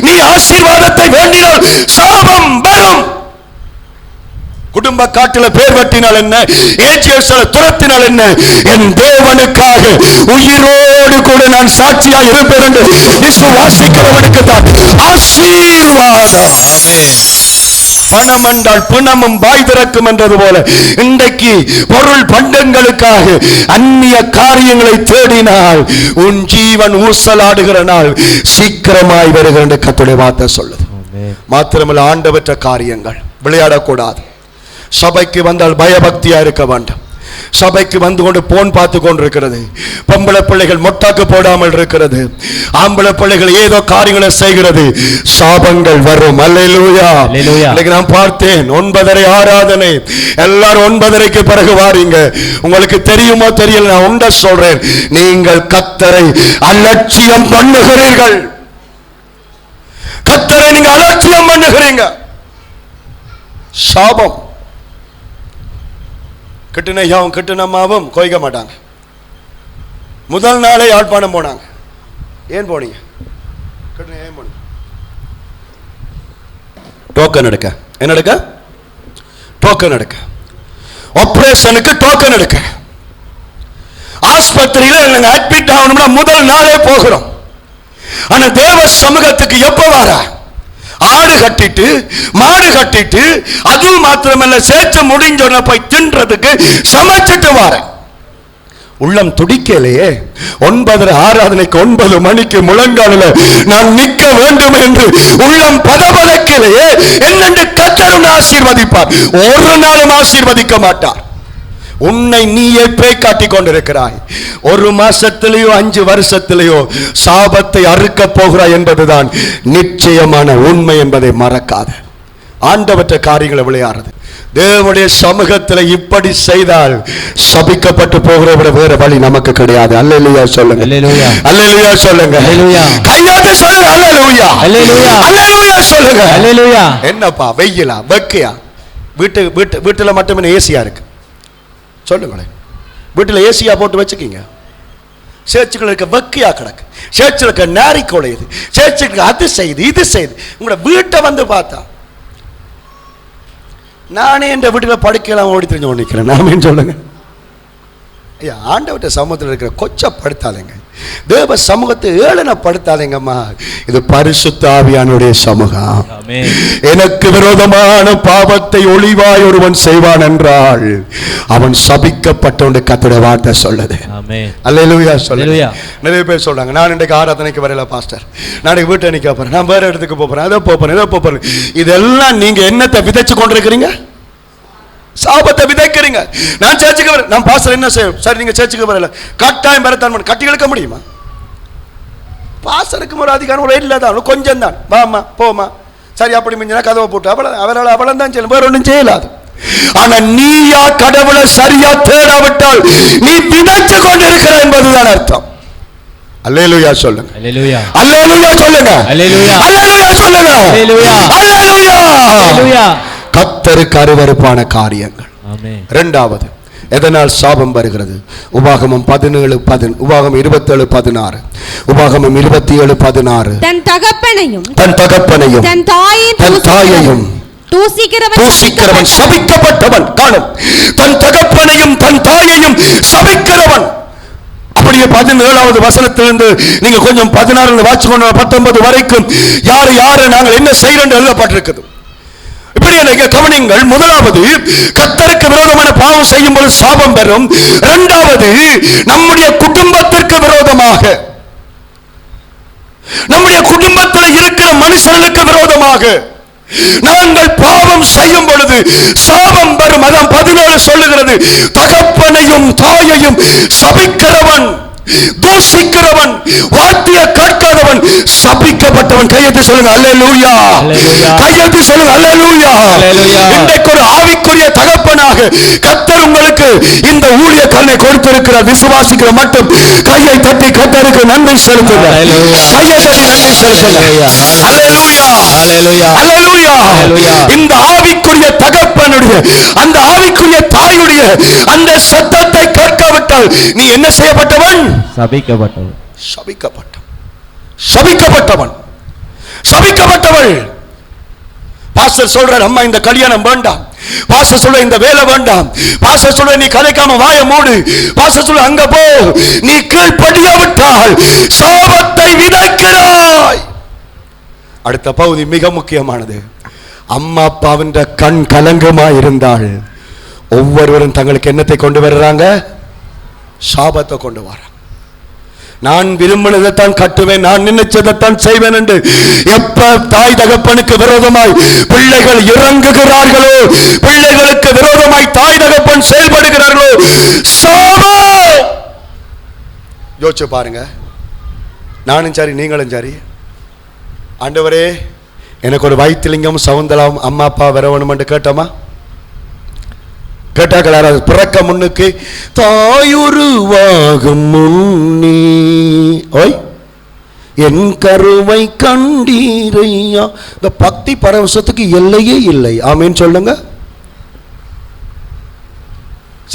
S1: நீ ஆசீர்வாதத்தை வேண்டினால் சாபம் வரும். குடும்ப காட்டில பேர் வெட்டினால் என்ன, ஏஜிஎஸ்ல துரத்தினால் என்ன, என் தேவனுக்காக உயிரோடு கூட நான் சாட்சியாக இருப்பேன் என்று விசுவாசிக்கிறவனுக்கு தான் ஆசீர்வாதம். பணம் என்றால் பிணமும் வாய் திறக்கும் என்றது போல இன்றைக்கு பொருள் பண்டங்களுக்காக அந்நிய காரியங்களை தேடினால் உன் ஜீவன் ஊசலாடுகிற நாள் சீக்கிரமாய் வருகிற கர்த்தருடைய வார்த்தை சொல்லுது. மாத்திரமல்ல, ஆண்டவற்ற காரியங்கள் விளையாடக்கூடாது. சபைக்கு வந்தால் பயபக்தியா இருக்க வேண்டும். சபைக்கு வந்து கொண்டு போன் பார்த்து கொண்டிருக்கிறது. பொம்பளை பிள்ளைகள் மொட்டாக்கு போடாமல் இருக்கிறது. ஆம்பளை பிள்ளைகள் ஏதோ காரியங்களை செய்கிறது. சாபங்கள் வரும். அல்லேலூயா. இன்னைக்கு நான் பார்த்தேன் 9:30 ஆராதனை. எல்லாரும் 9:30க்கு பிறகு வாரீங்க. உங்களுக்கு தெரியுமோ தெரியல, நான் உண்ட சொல்றேன், நீங்கள் கர்த்தரை அலட்சியம் பண்ணுகிறீர்கள். கர்த்தரை நீங்க அலட்சியம் பண்ணுகிறீங்க. சாபம். கிட்டுனையாவும் கிட்டுனம்மாவும் கோய்க்க மாட்டாங்க. முதல் நாளே யாழ்ப்பாணம் போனாங்க. ஏன் போனீங்க? ஏன் போனீங்க? டோக்கன் எடுக்க. என்ன எடுக்க? டோக்கன் எடுக்க. ஆபரேஷனுக்கு டோக்கன் எடுக்க. ஆஸ்பத்திரியில் நாங்கள் அட்மிட் ஆகணும்னா முதல் நாளே போகிறோம். ஆனா தேவ சமூகத்துக்கு எப்ப வர? ஆடு கட்டிட்டு, மாடு கட்டிட்டு, அது மாத்திரமல்ல, சேர்த்து முடிஞ்சோட போய் தின்றதுக்கு சமைச்சிட்டு வார. உள்ளம் துடிக்கலையே. 9:30 ஆராதனைக்கு 9 மணிக்கு முழங்காலில் நான் நிற்க வேண்டும் என்று உள்ளம் பதபதக்கலையே. என்னென்று கர்த்தர் ஆசீர்வதிப்பார். ஒரு நாளும் ஆசீர்வதிக்க மாட்டார். உன்னை நீயே பேய் காட்டிக் கொண்டிருக்கிறாய். 1 மாசத்திலேயோ 5 வருஷத்திலேயோ சாபத்தை அறுக்க போகிறாய் என்பதுதான் நிச்சயமான உண்மை என்பதை மறக்காத. ஆண்டவற்ற காரியங்களை விளையாடுறது. தேவனுடைய சமூகத்தில் இப்படி செய்தால் சபிக்கப்பட்டு போகிற வேற வழி நமக்கு கிடையாது. அல்லேலூயா சொல்லுங்க, அல்லேலூயா சொல்லுங்க, கையாட்டு சொல்லுங்க, அல்லேலூயா, அல்லேலூயா சொல்லுங்க, அல்லேலூயா. என்னப்பா வெயிலா வெக்கையா? வீட்டுல மட்டுமே ஏசியா இருக்கு. சொல்லுங்களேன், வீட்டில் ஏசியா போட்டு வச்சுக்கீங்க. சேர்ச்சுக்கள் இருக்க வெக்கையா கிடக்கு. சேர்ச்சில் இருக்க நாரி கொலையுது. சேர்ச்சுக்கு அது செய்து இது செய்து. உங்களோட வீட்டை வந்து பார்த்தா நானே என்ற வீட்டில் படுக்கலாம் ஓடி தெரிஞ்சு நிற்கிறேன். நாமே சொல்லுங்க. ஐயா, ஆண்டவற்ற சமூகத்தில் இருக்கிற கொச்சப்படுத்தாதீங்க. தேவ சமூகத்தை ஏளனப்படுத்தாதீங்கம்மா. இது பரிசுத்த ஆவியானுடைய சமூகம். எனக்கு விரோதமான பாவத்தை ஒளிவாய் ஒருவன் செய்வான் என்றால் அவன் சபிக்கப்பட்ட கர்த்தருடைய வார்த்தை சொல்லுது. அல்லேலூயா சொல்லுங்க. நிறைய பேர் சொல்றாங்க, நான் இன்றைக்கு ஆராதனைக்கு வரல பாஸ்டர், நாளைக்கு வீட்டை நிக்க போறேன், நான் வேற இடத்துக்கு போறேன், அதை போறேன், இதை போறேன். இதெல்லாம் நீங்க என்னத்தை விதைச்சு கொண்டிருக்கிறீங்க? சாபத்தை விதைக்கிறீங்க. நான் சேர்ச்சுக்கு வரேன், நான் பாஸ்டர் என்ன செய்யும்? சரி, நீங்க சேர்ச்சுக்கு வரல, கட்டாயம் வரத்தான் கட்டி இழுக்க முடியுமா? பாஸ்டருக்கு ஒரு அதிகாரம் ஒரு இல்லை தான், கொஞ்சம் தான். வாமா போமா, சரி அப்படி மிஞ்சினா கதவை போட்டு அவரால் அவளம் செய்யலாம், வேற ஒன்றும் செய்யலாது. ஆனா நீயா கடவுளை சரியா தேடாவிட்டால் நீ விதைச்சு கொண்டிருக்கிற என்பதுதான் அர்த்தம். அல்லேலூயா சொல்லுங்க, அல்லேலூயா, அல்லேலூயா சொல்லுங்க, அல்லேலூயா, அல்லேலூயா சொல்லுங்க, அல்லேலூயா, அல்லேலூயா. கர்த்தருக்கு அருவருப்பான காரியங்கள். இரண்டாவது, எதனால் சாபம் வருகிறது? உபாகமம் 17 உபாகமம் 27:16 உபாகமம் 27:16
S2: தன் தகப்பனையும்
S1: தன் தாயையும் தூசிக்கிறவன் சபிக்கப்பட்டவன். காணும், தன் தகப்பனையும் தன் தாயையும் சபிக்கிறவன். அப்படியே 17வது வசனத்திலிருந்து நீங்க கொஞ்சம் 16 வாசிக்கொண்டு 19 வரைக்கும் யாரு நாங்கள் என்ன செய்யறோம் எழுதப்பட்டிருக்குது. இப்படி எனக்கு கவனிங்கள். முதலாவது, கர்த்தருக்கு விரோதமான பாவம் செய்யும் போது சாபம் பெறும். இரண்டாவது, நம்முடைய குடும்பத்திற்கு விரோதமாக, நம்முடைய குடும்பத்தில் இருக்கிற மனுஷர்களுக்கு விரோதமாக நாங்கள் பாவம் செய்யும் பொழுது சாபம் வரும். அதான் 17 சொல்லுகிறது, தகப்பனையும் தாயையும் சபிக்கிறவன், தூஷிக்கிறவன், வார்த்தையை கேட்காதவன் சபிக்கப்பட்டவன். கையெழுத்து சொல்லுங்க அல்லேலூயா. கையெழுத்து சொல்லுங்க அல்லேலூயா. இன்றைக்கு ஒரு ஆவிக்குரிய தகப்பனாக கர்த்தர் உங்களுக்கு இந்த ஊழியக்காரனை கொடுத்திருக்கிறார். விசுவாசிக்கிற மட்டும் கையை தட்டி கர்த்தருக்கு நன்றி செலுத்துங்க. கையை தட்டி நன்றி செலுத்துங்க. அல்லேலூயா, அல்லேலூயா. இந்த ஆவிக்குரிய தகப்பனுடைய, அந்த ஆவிக்குரிய தாயுடைய அந்த சத்தத்தை கேட்காவிட்டால் நீ என்ன செய்யப்பட்டவன்? சபிக்கப்பட்டவள். பாஸ்டர் சொல்றார், அம்மா இந்த கல்யாணம் வேண்டாம். பாஸ்டர் சொல்ற இந்த வேலை வேண்டாம். பாஸ்டர் சொல்ற நீ கதைக்காம வாய மூடு. பாஸ்டர் சொல்ற அங்க போ. நீ கீழ்ப்படியாவிட்டால் சாபத்தை விதைக்கிறாய். அடுத்த பகுதி மிக முக்கியமானது. அம்மா அப்பாவின் கண் கலங்கமா இருந்தால் ஒவ்வொருவரும் தங்களுக்கு என்னத்தை கொண்டு வர்றாங்க? சாபத்தை கொண்டு வர. நான் விரும்பினதைத்தான் கட்டுவேன், நான் நினைச்சதைத்தான் செய்வேன் என்று எப்ப தாய் தகப்பனுக்கு விரோதமாய் பிள்ளைகள் இறங்குகிறார்களோ, பிள்ளைகளுக்கு விரோதமாய் தாய் தகப்பன் செயல்படுகிறார்களோ, சாபம். யோசிச்சு பாருங்க. நானும் சரி, நீங்களும் சரி. ஆண்டவரே, எனக்கு ஒரு வைத்திலிங்கம் சவுந்தலாம் அம்மா அப்பா வரவணும் என்று கேட்டோமா? கேட்டாக்கள் யாராவது? பிறக்க முன்னுக்கு தாயுருவாகும் முன்னே ஓய் என் கருவை கண்டீரையா. இந்த பக்தி பரவசத்துக்கு எல்லையே இல்லை. ஆமேன்னு சொல்லுங்க.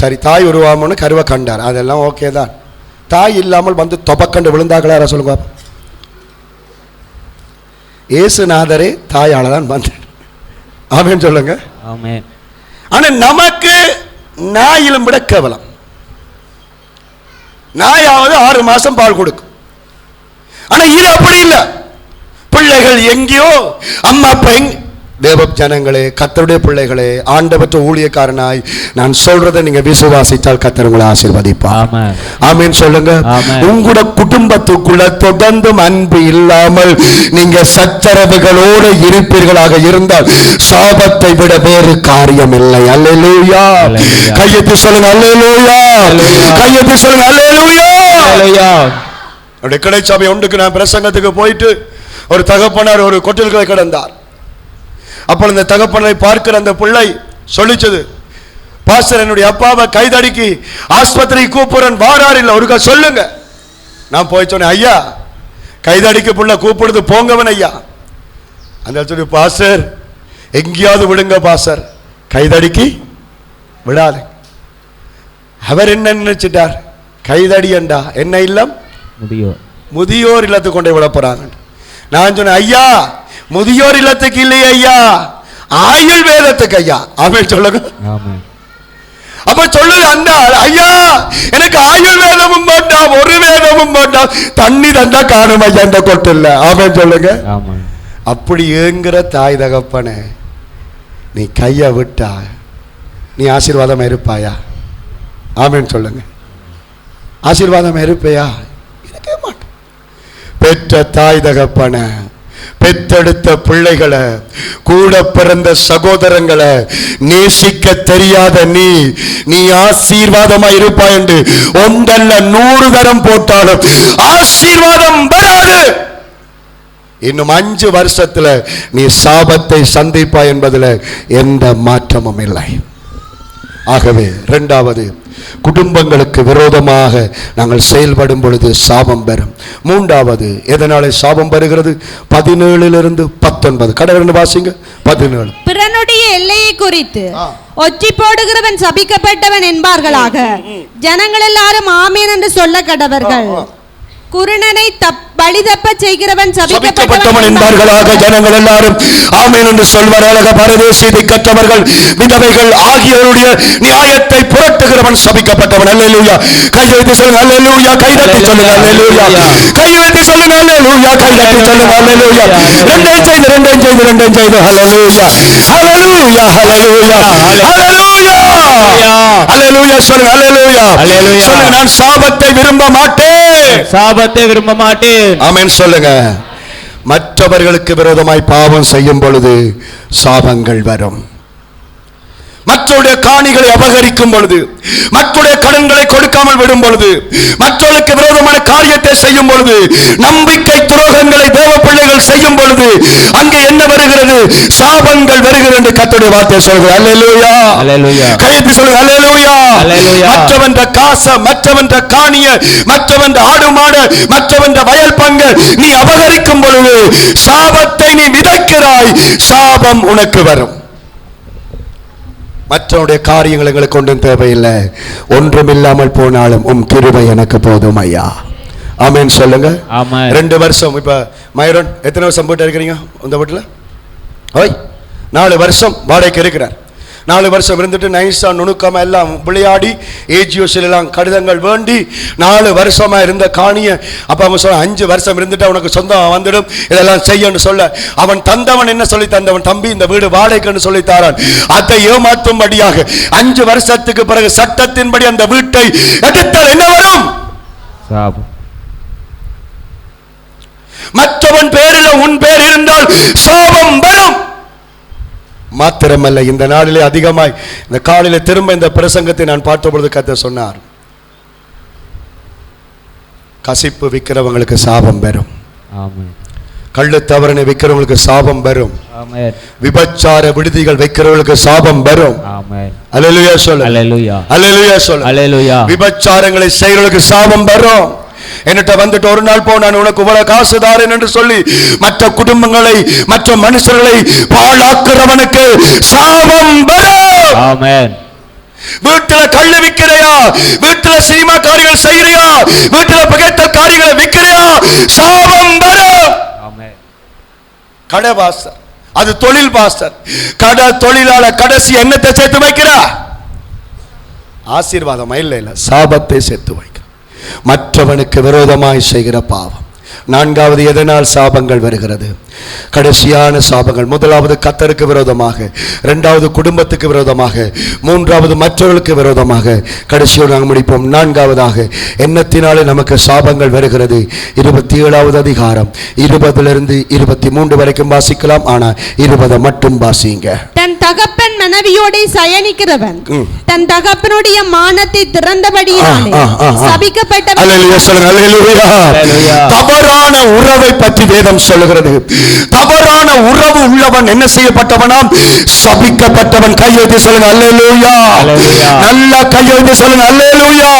S1: சரி, தாய் உருவாமன்னு கருவை கண்டார், அதெல்லாம் ஓகே தான். தாய் இல்லாமல் வந்து தொபக்கண்டு விழுந்தாக்கள் யாரா சொல்லுங்க? ஏசுநாதரே தாயால தான் வந்தார். ஆமேன்னு சொல்லுங்க. ஆமென். ஆனா நமக்கு நாயிலும் விட கேவலம். நாயாவது 6 மாசம் பால் கொடுக்கும். ஆனா இது அப்படி இல்லை. பிள்ளைகள் எங்கேயோ, அம்மா அப்பா தேவ ஜனங்களே, கர்த்தருடைய பிள்ளைகளே, ஆண்டவற்ற ஊழியக்காரனாய் நான் சொல்றதை நீங்க விசுவாசித்தால் கர்த்தர் உங்களை ஆசீர்வதிப்பார். ஆமென் சொல்லுங்க. உங்களோட குடும்பத்துக்குள்ள தொடர்ந்தும் அன்பு இல்லாமல் நீங்க சச்சரவுகளோடு இருப்பீர்களாக இருந்தால் சாபத்தை விட வேறு காரியம் இல்லை. அல்லேலூயா. கையெழுத்து சொல்லுங்க அல்லேலூயா. கையெழுத்து சொல்லுங்க அல்லேலூயா. அப்படியே கிடைச்சாபை ஒன்றுக்கு நான் பிரசங்கத்துக்கு போயிட்டு ஒரு தகப்பனார் ஒரு கொட்டில்களை கிடந்தார். அப்போ இந்த தகப்பனை பார்க்கிற அந்த பிள்ளை சொல்லிச்சது, பாஸ்டர் என்னுடைய அப்பாவை கைதடிக்கு ஆஸ்பத்திரி கூப்பிடுறேன், வாரார் இல்லை, ஒருக்கா சொல்லுங்க. நான் போய் சொன்னேன், ஐயா கைதடிக்கு புள்ள கூப்பிடுது, போங்கவன் ஐயா. அந்த சொல்லி, பாஸ்டர் எங்கேயாவது விடுங்க பாஸ்டர், கைதடிக்கு விடாது. அவர் என்ன நினைச்சிட்டார்? கைதடி என்றா என்ன இல்லம்? முதியோர் இல்லத்துக்கு கொண்டு விட போறாங்க. நான் சொன்னேன், ஐயா முதியோர் இல்லத்துக்கு இல்லையே ஐயா, ஆயுள் வேதத்துக்கு ஐயா. ஆமென் சொல்லுங்க. அப்ப சொல்லுது அந்த ஐயா, எனக்கு ஆயுள் வேதமும் வேண்டாம், ஒரு வேதமும் வேண்டாம், தண்ணி தந்தா காணும் ஐயா இந்த கொட்டில்ல. ஆமென் சொல்லுங்க. அப்படி ஏங்குற தாய் தகப்பன நீ கைய விட்டா நீ ஆசீர்வாதம் இருப்பாயா? ஆமென் சொல்லுங்க. ஆசீர்வாதம் இருப்பையா? இருக்கவே மாட்டேன். பெற்ற தாய் தகப்பன, பெற்றெடுத்த பிள்ளைகளை, கூட பிறந்த சகோதரங்களை நேசிக்க தெரியாத நீ ஆசீர்வாதமா இருப்பாய் என்று ஒன்றல்ல 100 தரம் போட்டாலும் ஆசீர்வாதம் வராது. இன்னும் 5 வருஷத்துல நீ சாபத்தை சந்திப்பாய் என்பதில் எந்த மாற்றமும் இல்லை. ஆகவே இரண்டாவது, குடும்பங்களுக்கு விரோதமாக நாங்கள் செயல்படும் பொழுது சாபம் பெறும். மூன்றாவது, எதனாலே சாபம் பெறுகிறது? 17 to 19 கடவுள் வாசிங்க. 17
S2: தங்களுடைய எல்லையை குறித்து ஒற்றி போடுகிறவன் சபிக்கப்பட்டவன் என்பார்களாக. ஜனங்கள் எல்லாரும் ஆமேன் என்று சொல்ல கடவர்கள். குருடனை வழி தப்ப செய்கிறவன் சபிக்கப்பட்டவன்
S1: என்பார்களாக. ஜனங்கள் எல்லாரும் ஆமேன் என்று சொல்வார்களாக. பரதேசியத்தை கற்றவர்கள், விதவைகள் ஆகியோருடைய நியாயத்தை புரட்டுகிறவன் சபிக்கப்பட்டவன். அல்லேலூயா. கை வைத்து சொல்லுங்க அல்லேலூயா. கை தட்டி சொல்லுங்க அல்லேலூயா. கை வைத்து சொல்லுங்க அல்லேலூயா. கை தட்டி சொல்லுங்க அல்லேலூயா. ரெண்டையும் செய்து அல்லேலூயா. அல்லேலூயா. அல்லேலூயா. அல்லேலூயா. அல்லேலூயா சொல்லுங்க அல்லேலூயா. சொல்லுங்க நான் சாபத்தை விரும்ப மாட்டேன்.
S3: சாபத்தை விரும்ப மாட்டேன்.
S1: ஆமென் சொல்லுங்க. மற்றவர்களுக்கு விரோதமாய் பாவம் செய்யும் பொழுது சாபங்கள் வரும். மற்றவருடைய காணிகளை அபகரிக்கும் பொழுது, மற்றவருடைய கடன்களை கொடுக்காமல் விடும் பொழுது, மற்றவர்களுக்கு விரோதமான காரியத்தை செய்யும் பொழுது, நம்பிக்கை துரோகங்களை தேவ பிள்ளைகள் செய்யும் பொழுது அங்கே என்ன வருகிறது? சாபங்கள் வருகிறது என்று கர்த்தருடைய வார்த்தை சொல்கிறது. அல்லேலூயா. அல்லேலூயா. கையெழுத்து சொல்லுங்க அல்லேலூயா. அல்லேலூயா. மற்றவன்ற காச, மற்றவன்ற காணிய, மற்றவன்ற ஆடு மாடு, மற்றவன்ற வயல் பங்கு நீ அபகரிக்கும் பொழுது சாபத்தை நீ விதைக்கிறாய். சாபம் உனக்கு வரும். மற்றவருடைய காரியங்கள் எங்களுக்கு ஒன்றும் தேவையில்லை. ஒன்றுமில்லாமல் போனாலும் உம் கிருபை எனக்கு போதும் ஐயா. ஆமென் சொல்லுங்க. 2 வருஷம் இப்ப மயூரன் எத்தனை வருஷம் போட்டு இருக்கிறீங்க இந்த வீட்டுல? 4 வருஷம் வாடகைக்கு இருக்கிறார். 4 வருஷம் இருந்துட்டு நைஸா நுணுக்கமா எல்லாம் விளையாடி ஏஜியோஸில் எல்லாம் கடிதங்கள் வேண்டி 4 வருஷமா இருந்த காணிய அப்ப அவன் சொல்ல 5 வருஷம் இருந்துட்டு உனக்கு சொந்தம் வந்துடும் இதெல்லாம் செய்யன்னு சொல்ல அவன் தந்தவன் என்ன சொல்லி தந்தவன்? தம்பி இந்த வீடு வாடகைன்னு சொல்லி தாரான். அதை ஏமாற்றும்படியாக 5 வருஷத்துக்கு பிறகு சட்டத்தின்படி அந்த வீட்டை எடுத்தால் என்ன வரும்? சாபம். மற்றவன் பேரில் உன் பேர் இருந்தால் சாபம் வரும். மாத்திரமல்ல, இந்த நாளிலே அதிகமாய் இந்த காலையில திரும்ப இந்த பிரசங்கத்தை நான் பார்த்த பொழுது கர்த்தர் சொன்னார், கசிப்பு விற்கிறவங்களுக்கு சாபம் வரும். கள்ளு தவறனை விற்கிறவங்களுக்கு சாபம் வரும். விபச்சார விடுதிகள் வைக்கிறவங்களுக்கு சாபம் வரும். அல்லேலூயா சொல்லு. அல்லேலூயா. அல்லேலூயா சொல்லு. அல்லேலூயா. விபச்சாரங்களை செய்கிறவங்களுக்கு சாபம் வரும். என்னட்ட வந்துட்டு ஒரு நாள் போ, நான் உனக்கு இவ்வளவு காசு தாரேன் என்று சொல்லி மற்ற குடும்பங்களை மற்ற மனுஷர்களை பாழாக்குறவனுக்கு சாபம் வரும். ஆமென். வீட்டுல கள்ளு விக்கிறையா, வீட்டுல சினிமா காரியங்கள் செய்யறியா, வீட்டுல பகைத்த காரியங்களை விக்கிறையா, சாபம் வரும். ஆமென். கடை பாஸ்டர், அது தொழில் பாஸ்டர், கடை தொழிலாளர் கடைசி என்னத்தை சேர்த்து வைக்கிறா? ஆசீர்வாதம் இல்ல, சாபத்தை சேர்த்து வைக்க. மற்றவனுக்கு விரோதமாய் செய்கிற பாவம். 4வது எதனால் சாபங்கள் வருகிறது? கடைசியான சாபங்கள். 1வது கர்த்தருக்கு விரோதமாக, 2வது குடும்பத்துக்கு விரோதமாக, 3வது மற்றவர்களுக்கு விரோதமாக, கடைசியோடு நாங்கள் முடிப்போம். 4வதாக எண்ணத்தினாலே நமக்கு சாபங்கள் வருகிறது. 27வது அதிகாரம் 20லிருந்து 23 வரைக்கும் வாசிக்கலாம். ஆனா 20 மட்டும் வாசிங்க. தன்
S2: தகப்பன் மனைவியோடு சயனிக்கிறவன் தன் தகப்பனுடைய மானத்தை திறந்தபடியாலே சபிக்கப்பட்டவன்.
S1: அல்லேலூயா சொல்லுங்க. அல்லேலூயா. தவறான உறவை பற்றி வேதம் சொல்லுகிறது. தவறான உறவு உள்ளவன் என்ன செய்யப்பட்டவனாம்? சபிக்கப்பட்டவன். கையெழுத்து சொல்லுங்க அல்லேலூயா. நல்ல கையெழுத்து சொல்லுங்க அல்லேலூயா.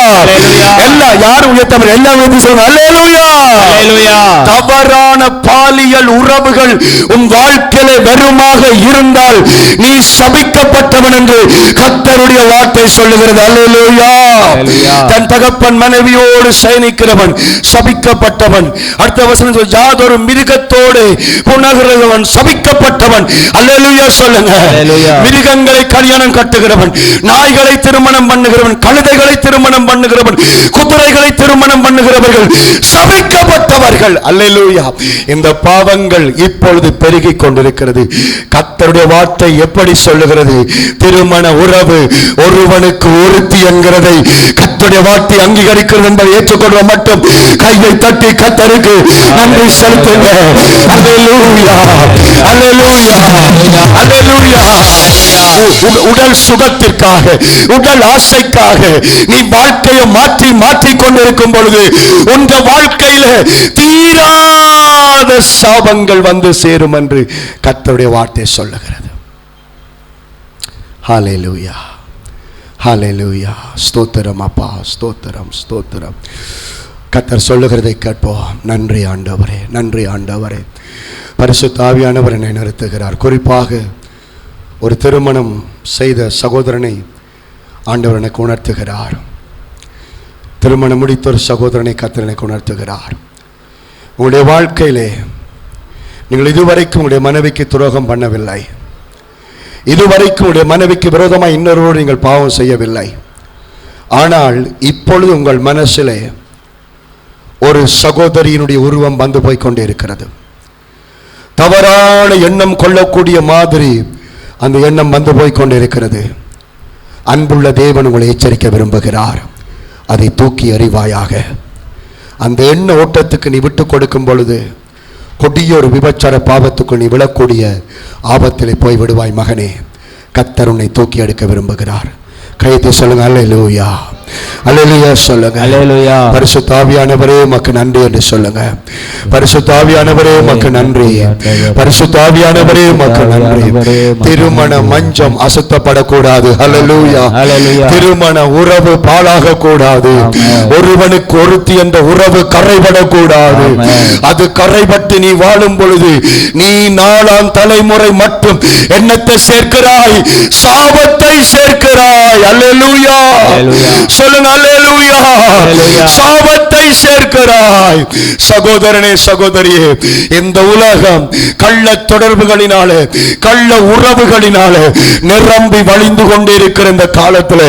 S1: எல்லா யாரும் உயர்த்தவர் எல்லா உயர்த்தி சொல்லுங்க அல்லேலூயா. தவறான பாலியல் உறவுகள் உன் வாழ்க்கையிலே வெறுமாக இருந்தால் நீ சபிக்கப்பட்டவன் என்று கர்த்தருடைய வார்த்தை சொல்லுகிறது. அல்லேலூயா. தன் தகப்பன் மனைவியோடு சயனிக்கிறவன் சபிக்கப்பட்டவன். அடுத்த வசனம் யாதொரு மிருகத்தோடு புணர்கிறவன் சபிக்கப்பட்டவன். அல்லேலூயா சொல்லுங்க. மிருகங்களை கல்யாணம் கட்டுகிறவன், நாய்களை திருமணம் பண்ணுகிறவன், கழுதைகளை திருமணம் பண்ணுகிறவன், குதிரைகளை திருமணம் பண்ணுகிறவர்கள் சபிக்கப்பட்டவர்கள். அல்லேலூயா. இந்த பாவங்கள் இப்பொழுது பெருகிக் கொண்டிருக்கிறது. கர்த்தருடைய வார்த்தை எப்படி சொல்லுகிறது? திருமண உறவு ஒருவனுக்கு ஒருத்தி என்கிறதை கர்த்தருடைய வார்த்தை அங்கீகரிக்கிறது என்பதை ஏற்றுக்கொள்ள மட்டும் கையை தட்டி கர்த்தருக்கு நன்றி செலுத்துங்க. அல்லேலூயா. அல்லேலூயா. அல்லேலூயா. உடல் சுகத்திற்காக, உடல் ஆசைக்காக நீ வாழ்க்கையை மாற்றி மாற்றி கொண்டிருக்கும் பொழுது உங்க வாழ்க்கையில தீராத சாபங்கள் வந்து சேரும் என்று கர்த்தருடைய வார்த்தை சொல்லுகிறது. ஹல்லேலூயா. ஹல்லேலூயா. ஸ்தோத்திரம் அப்பா, ஸ்தோத்திரம், ஸ்தோத்திரம். கர்த்தர் சொல்லுகிறதை கேட்போம். நன்றி ஆண்டவரே, நன்றி ஆண்டவரே. பரிசுத்த ஆவியானவர் என்னை நிறுத்துகிறார். குறிப்பாக ஒரு திருமணம் செய்த சகோதரனை ஆண்டவர் எனக்கு உணர்த்துகிறார். திருமணம் முடித்த ஒரு சகோதரனை கர்த்தர் எனக்கு உணர்த்துகிறார். உங்களுடைய வாழ்க்கையிலே நீங்கள் இதுவரைக்கும் உங்களுடைய மனைவிக்கு துரோகம் பண்ணவில்லை. இதுவரைக்கும் உங்களுடைய மனைவிக்கு விரோதமாக இன்னொருவரோடு நீங்கள் பாவம் செய்யவில்லை. ஆனால் இப்பொழுது உங்கள் மனசிலே ஒரு சகோதரியினுடைய உருவம் வந்து போய் கொண்டே இருக்கிறது. தவறான எண்ணம் கொள்ளக்கூடிய மாதிரி அந்த எண்ணம் வந்து போய் கொண்டே இருக்கிறது. அன்புள்ள தேவன் உங்களை எச்சரிக்க விரும்புகிறார். அதை தூக்கி எறிவாயாக. அந்த எண்ண ஓட்டத்துக்கு நீ விட்டு கொடுக்கும் பொழுது கொடிய ஒரு விபச்சார பாவத்துக்குள் நீ விழக்கூடிய ஆபத்திலே போய் விடுவாய் மகனே. கர்த்தர் உன்னை தூக்கி எடுக்க விரும்புகிறார். கையை சொல்லுங்க, அல்லேலூயா, அல்லேலூயா சொல்லுங்க.
S3: அல்லேலூயா.
S1: பரிசுத்த ஆவியானவரே உமக்கு நன்றி என்று சொல்லுங்க. பரிசுத்த ஆவியானவரே உமக்கு நன்றி. பரிசுத்த ஆவியானவரே உமக்கு நன்றி. திருமண மஞ்சம் அசுத்தப்படக்கூடாது. அல்லேலூயா. திருமண உறவு பாழாக கூடாது. ஒருவனுக்கு ஒருத்தி என்ற உறவு கரைபடக்கூடாது. அது கரைபட்டு நீ வாழும் பொழுது நீ 4ஆம் தலைமுறை மட்டும் என்னத்தை சேர்க்கிறாய்? சாபத்தை சேர்க்கிறாய். அல்லேலூயா சொல்லுங்க, அல்லேலூயா. சாபத்தை சேர்க்கிறாய். சகோதரனே, சகோதரியே, இந்த உலகம் கள்ள தொடர்புகளினாலே, கள்ள உறவுகளினாலே நிரம்பி வழிந்து கொண்டிருக்கிற இந்த காலத்தில்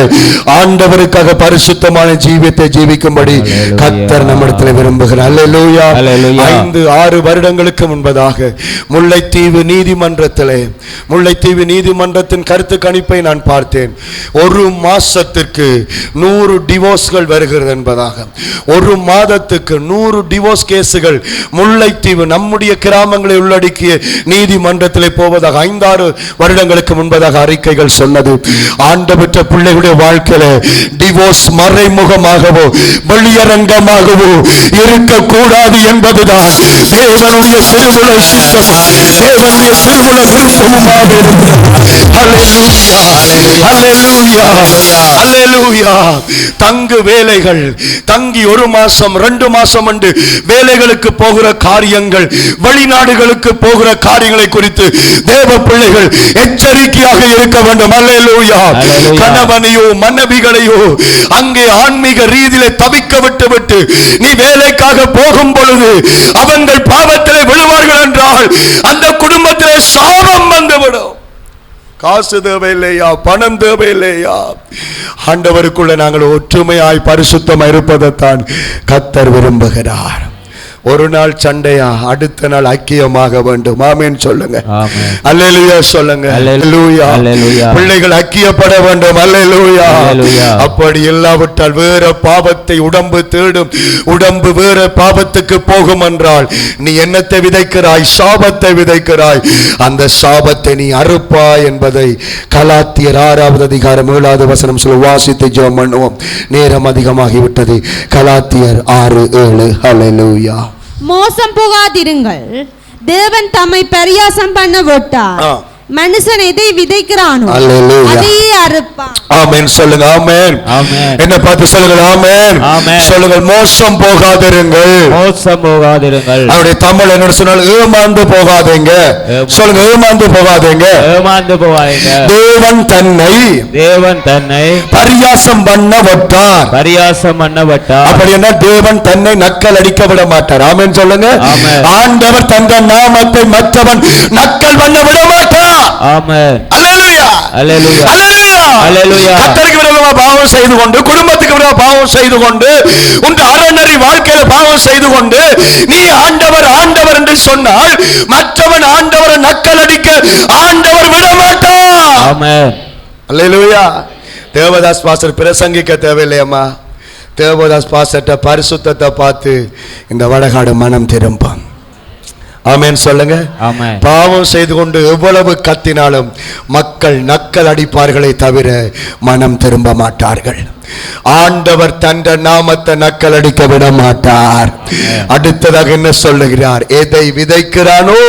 S1: ஆண்டவருக்காக பரிசுத்தமான ஜீவியத்தை ஜீவிக்கும்படி கர்த்தர் நம்மிடத்தில் விரும்புகிறார். அல்லேலூயா. 5-6 வருடங்களுக்கு முன்பதாக முல்லைத்தீவு நீதிமன்றத்தின் கருத்து கணிப்பை நான் பார்த்தேன். ஒரு மாசத்திற்கு 100 டிவோர்ஸ்கள் வருகிறது என்பதாக. ஒரு மாதத்துக்கு 100 டிவோர்ஸ் கேசுகள் முல்லைத்தீவு நம்முடைய கிராமங்களை உள்ளடக்கிய நீதிமன்றத்தில் போவதாக 5-6 வருடங்களுக்கு முன்பதாக அறிக்கைகள் சொன்னது. ஆண்டவற்ற பிள்ளைகளுடைய வாழ்க்கையில டிவோர்ஸ் மறைமுகமாகவோ வெளியரங்கமாகவோ இருக்கக்கூடாது என்பதுதான் தேவனுடைய திருவுள சித்தம், தேவனுடைய திருவுள விருப்பமுமாக இருக்கிறது. அல்லேலூயா, அல்லேலூயா. தங்கு வேலைகள், தங்கி 1 மாசம் 2 மாசம் என்று வேலைகளுக்கு போகிற காரியங்கள், வெளிநாடுகளுக்கு போகிற காரியங்களை குறித்து தேவ பிள்ளைகள் எச்சரிக்கையாக இருக்க வேண்டும். அல்லேலூயா. கணவனையோ மனைவிகளையோ அங்கே ஆன்மீக ரீதியிலே தவிக்க விட்டு நீ வேலைக்காக போகும் பொழுது அவங்கள் பாவத்திலே விழுவார்கள் என்றால் அந்த குடும்பத்திலே சாபம் வந்துவிடும். காசு தேவையில்லையா, பணம் தேவையில்லையா? ஆண்டவருக்குள்ள நாங்கள் ஒற்றுமையாய் பரிசுத்தமாய் இருப்பதைத்தான் கர்த்தர் விரும்புகிறார். ஒரு நாள் சண்டையா, அடுத்த நாள் ஐக்கியமாக வேண்டும். ஆமென் சொல்லுங்க. அல்லேலூயா சொல்லுங்க. அல்லேலூயா. பிள்ளைகள் ஐக்கியப்பட வேண்டும். அல்லேலூயா. அப்படி இல்லாவிட்டால் வேற பாவத்தை உடம்பு தேடும். உடம்பு வேற பாவத்துக்கு போகும் என்றால் நீ என்னத்தை விதைக்கிறாய்? சாபத்தை விதைக்கிறாய். அந்த சாபத்தை நீ அறுப்பாய் என்பதை கலாத்தியர் 6வது அதிகாரம் 7வது வசனம் சொல்ல வாசித்து ஜெபம் பண்ணுவோம். நேரம் அதிகமாகிவிட்டது. கலாத்தியர் 6:7. அல்லேலூயா.
S2: மோசம் போகாதிருங்கள். தேவன் தம்மை பரியாசம் பண்ண விட்டார். மனுஷன் எதை விதைக்கிறானோ அதையே அறுப்பான்.
S1: ஆமென் சொல்லுங்க. ஆமென். என்ன பார்த்து சொல்லுங்க. ஆமென். சொல்லுங்க. மோசம் போகாதிருங்கள்.
S3: மோசம் போகாதிருங்கள்.
S1: அவருடைய தமிழ் என்ன சொன்னால் ஏமாந்து போகாதீங்க. சொல்லுங்க. ஏமாந்து போகாதீங்க.
S3: ஏமாந்து போகாதீங்க.
S1: தேவன் தன்னை பரியாசம் பண்ண விட்டார்.
S3: பரியாசம் பண்ண விட்டார்.
S1: அப்படி என்ன? தேவன் தன்னை நக்கல் அடிக்க விட மாட்டார். ஆமென் சொல்லுங்க. ஆண்டவர் தந்த நாமத்தை மற்றவன் நக்கல் பண்ண விட மாட்டார்.
S3: ஆமென்.
S1: அல்லேலூயா.
S3: அல்லேலூயா.
S1: அல்லேலூயா.
S3: அல்லேலூயா.
S1: கர்த்தருக்கு விரோதமாக பாவம் செய்து கொண்டு, குடும்பத்துக்கு விரோதமாக பாவம் செய்து கொண்டு, உன் அறநெறி வாழ்க்கையில பாவம் செய்து கொண்டு நீ ஆண்டவர் ஆண்டவர் என்று சொன்னால் மற்றவன் ஆண்டவரை நக்கல் அடிக்க ஆண்டவர் விட மாட்டார்.
S3: ஆமென்.
S1: அல்லேலூயா. தேவதாஸ் பாஸ்டர் பிரசங்கிக்க தேவையில்லையம்மா. தேவதாஸ் பாஸ்டர்ட்ட பரிசுத்தத்தை பார்த்து இந்த வடகாடு மனம் திரும்பும். ஆமென் சொல்லுங்க. பாவம் செய்து கொண்டு எவ்வளவு கத்தினாலும் மக்கள் நக்கல் அடிப்பார்களே தவிர மனம் திரும்ப மாட்டார்கள். ஆண்டவர் தந்த நாமத்தை நக்கல் அடிக்க விட மாட்டார். அடுத்ததாக என்ன சொல்லுகிறார்? எதை விதைக்கிறானோ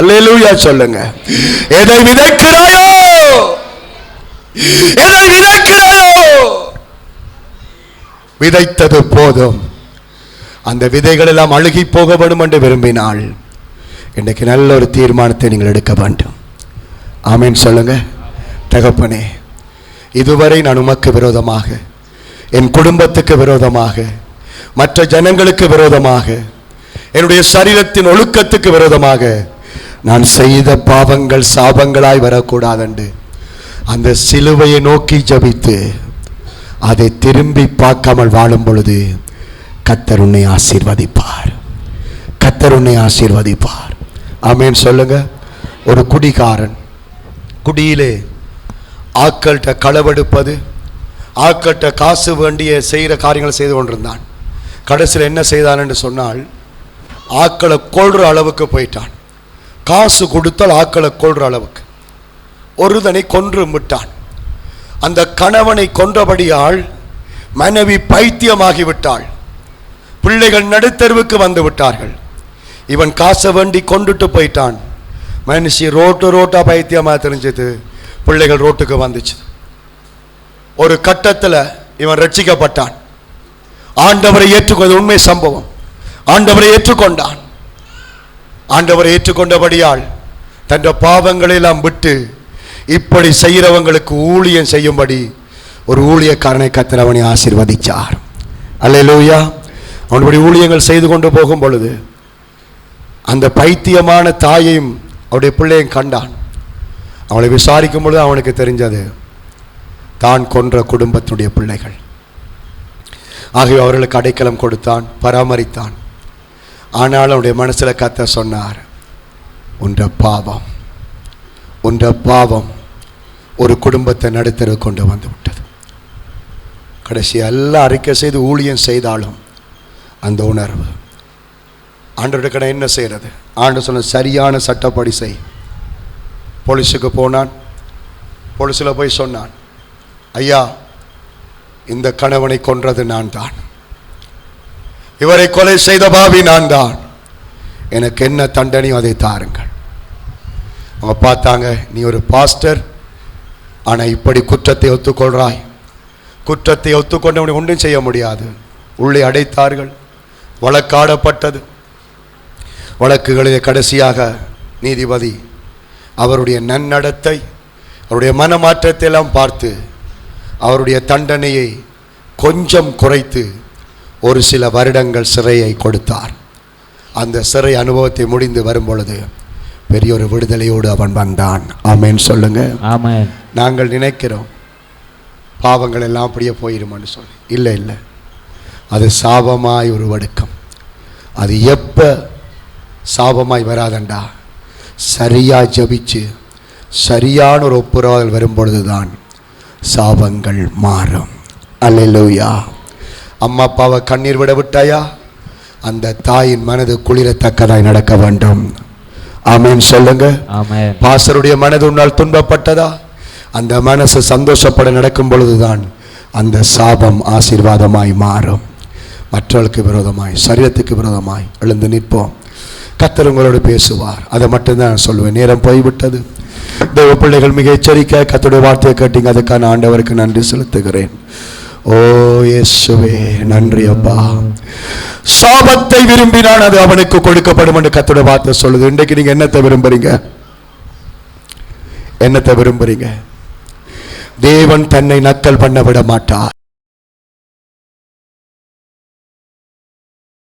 S1: அல்லேலூயா சொல்லுங்க. எதை விதைக்கிறாயோ, எதை விதைக்கிறாயோ, விதைத்தது போதும். அந்த விதைகள் எல்லாம் அழுகி போக வேண்டும் என்று விரும்பினால் இன்றைக்கு நல்ல ஒரு தீர்மானத்தை நீங்கள் எடுக்க வேண்டும். ஆமென் சொல்லுங்க. தகப்பனே, இதுவரை நான் உமக்கு விரோதமாக, என் குடும்பத்துக்கு விரோதமாக, மற்ற ஜனங்களுக்கு விரோதமாக, என்னுடைய சரீரத்தின் ஒழுக்கத்துக்கு விரோதமாக நான் செய்த பாவங்கள் சாபங்களாய் வரக்கூடாதென்று அந்த சிலுவையை நோக்கி ஜபித்து அதை திரும்பி பார்க்காமல் வாழும் பொழுது கர்த்தர் உன்னை ஆசீர்வதிப்பார். கர்த்தர் உன்னை ஆசீர்வதிப்பார். ஆமென் சொல்லுங்க. ஒரு குடிகாரன் குடியிலே ஆக்கள்கிட்ட களவெடுப்பது, ஆக்கள்கிட்ட காசு வேண்டிய செய்கிற காரியங்களை செய்து கொண்டிருந்தான். கடைசியில் என்ன செய்தான் என்று சொன்னால், ஆக்களை கொள்ற அளவுக்கு போயிட்டான். காசு கொடுத்தால் ஆக்களை கொள்ற அளவுக்கு ஒருதனை கொன்று விட்டான். அந்த கணவனை கொன்றபடியால் மனைவி பைத்தியமாகி விட்டாள். பிள்ளைகள் நடுத்தெருவுக்கு வந்து விட்டார்கள். இவன் காசை வேண்டி கொண்டுட்டு போயிட்டான். மனுஷி ரோட்டா பைத்தியமாக தெரிஞ்சது. பிள்ளைகள் ரோட்டுக்கு வந்துச்சு. ஒரு கட்டத்தில் இவன் ரட்சிக்கப்பட்டான். ஆண்டவரை ஏற்றுக்கொண்ட உண்மை சம்பவம். ஆண்டவரை ஏற்றுக்கொண்டான். ஆண்டவரை ஏற்றுக்கொண்டபடியால் தன் பாவங்களை எல்லாம் விட்டு இப்படி செய்கிறவங்களுக்கு ஊழியம் செய்யும்படி ஒரு ஊழியக்காரனை கர்த்தர் அவனை ஆசீர்வதிச்சார். அல்லேலூயா. அவனுடைய ஊழியங்கள் செய்து கொண்டு போகும் பொழுது அந்த பைத்தியமான தாயையும் அவருடைய பிள்ளையும் கண்டான். அவளை விசாரிக்கும் பொழுது அவனுக்கு தெரிஞ்சது தான் கொன்ற குடும்பத்துடைய பிள்ளைகள். ஆகிய அவர்களுக்கு அடைக்கலம் கொடுத்தான், பராமரித்தான். ஆனால் அவனுடைய மனசில் கர்த்தர் சொன்னார், உன்ற பாவம் ஒரு குடும்பத்தை நடுத்தர கொண்டு வந்து விட்டது. கடைசி எல்லாம் அறிக்கை செய்து ஊழியம் செய்தாலும் அந்த உணர்வு ஆண்டவருடைய கடை என்ன செய்கிறது? ஆண்டு சொன்ன சரியான சட்டப்படி செய். போலீஸுக்கு போனான். போலீஸில் போய் சொன்னான், ஐயா, இந்த கணவனை கொன்றது நான் தான், இவரை கொலை செய்த பாவி நான் தான், எனக்கு என்ன தண்டனையும் அதை தாருங்கள். அவங்க பார்த்தாங்க, நீ ஒரு பாஸ்டர், ஆனால் இப்படி குற்றத்தை ஒத்துக்கொள்றாய். குற்றத்தை ஒத்துக்கொண்டவனை ஒன்றும் செய்ய முடியாது. உள்ளே அடைத்தார்கள். வழக்காடப்பட்டது. வழக்குகளிலே கடைசியாக நீதிபதி அவருடைய நன்னடத்தை, அவருடைய மனமாற்றத்தை எல்லாம் பார்த்து அவருடைய தண்டனையை கொஞ்சம் குறைத்து ஒரு சில வருடங்கள் சிறையை கொடுத்தார். அந்த சிறை அனுபவத்தை முடிந்து வரும் பொழுது பெரிய ஒரு விடுதலையோடு அவன் வந்தான். ஆமென் சொல்லுங்க.
S3: ஆமென்.
S1: நாங்கள் நினைக்கிறோம் பாவங்கள் எல்லாம் அப்படியே போயிருமான்னு சொல்லி. இல்லை இல்லை, அது சாபமாய் ஒரு வடுக்கம். அது எப்போ சாபமாய் வராதண்டா, சரியாக ஜபிச்சு சரியான ஒரு ஒப்புரவாதல் வரும் பொழுதுதான் சாபங்கள் மாறும். அல்லேலூயா. அம்மா அப்பாவை கண்ணீர் விட விட்டாயா, அந்த தாயின் மனது குளிரத்தக்கதாய் நடக்க வேண்டும். ஆமென் சொல்லுங்க.
S3: ஆமென்.
S1: பாஸ்டருடைய மனது உன்னால் துன்பப்பட்டதா, அந்த மனசு சந்தோஷப்பட நடக்கும் பொழுதுதான் அந்த சாபம் ஆசீர்வாதமாய் மாறும். மற்றவர்களுக்கு விரோதமாய், சரீரத்துக்கு விரோதமாய் எழுந்து நிற்போம். கர்த்தர் உங்களோடு பேசுவார். அதை மட்டும்தான் சொல்லுவேன். நேரம் போய்விட்டது. தேவ பிள்ளைகள் மிக எச்சரிக்கை கர்த்தருடைய வார்த்தையை கேட்டீங்க. அதுக்கான ஆண்டவருக்கு நன்றி செலுத்துகிறேன். ஓ இயேசுவே, நன்றி அப்பா. சாபத்தை விரும்பினான், அது அவனுக்கு கொடுக்கப்படும் என்று கர்த்தருடைய வார்த்தை சொல்லுது. இன்றைக்கு நீங்க என்னத்தை விரும்புறீங்க? என்னத்தை விரும்புறீங்க? தேவன் தன்னை நக்கல் பண்ண விட மாட்டார்.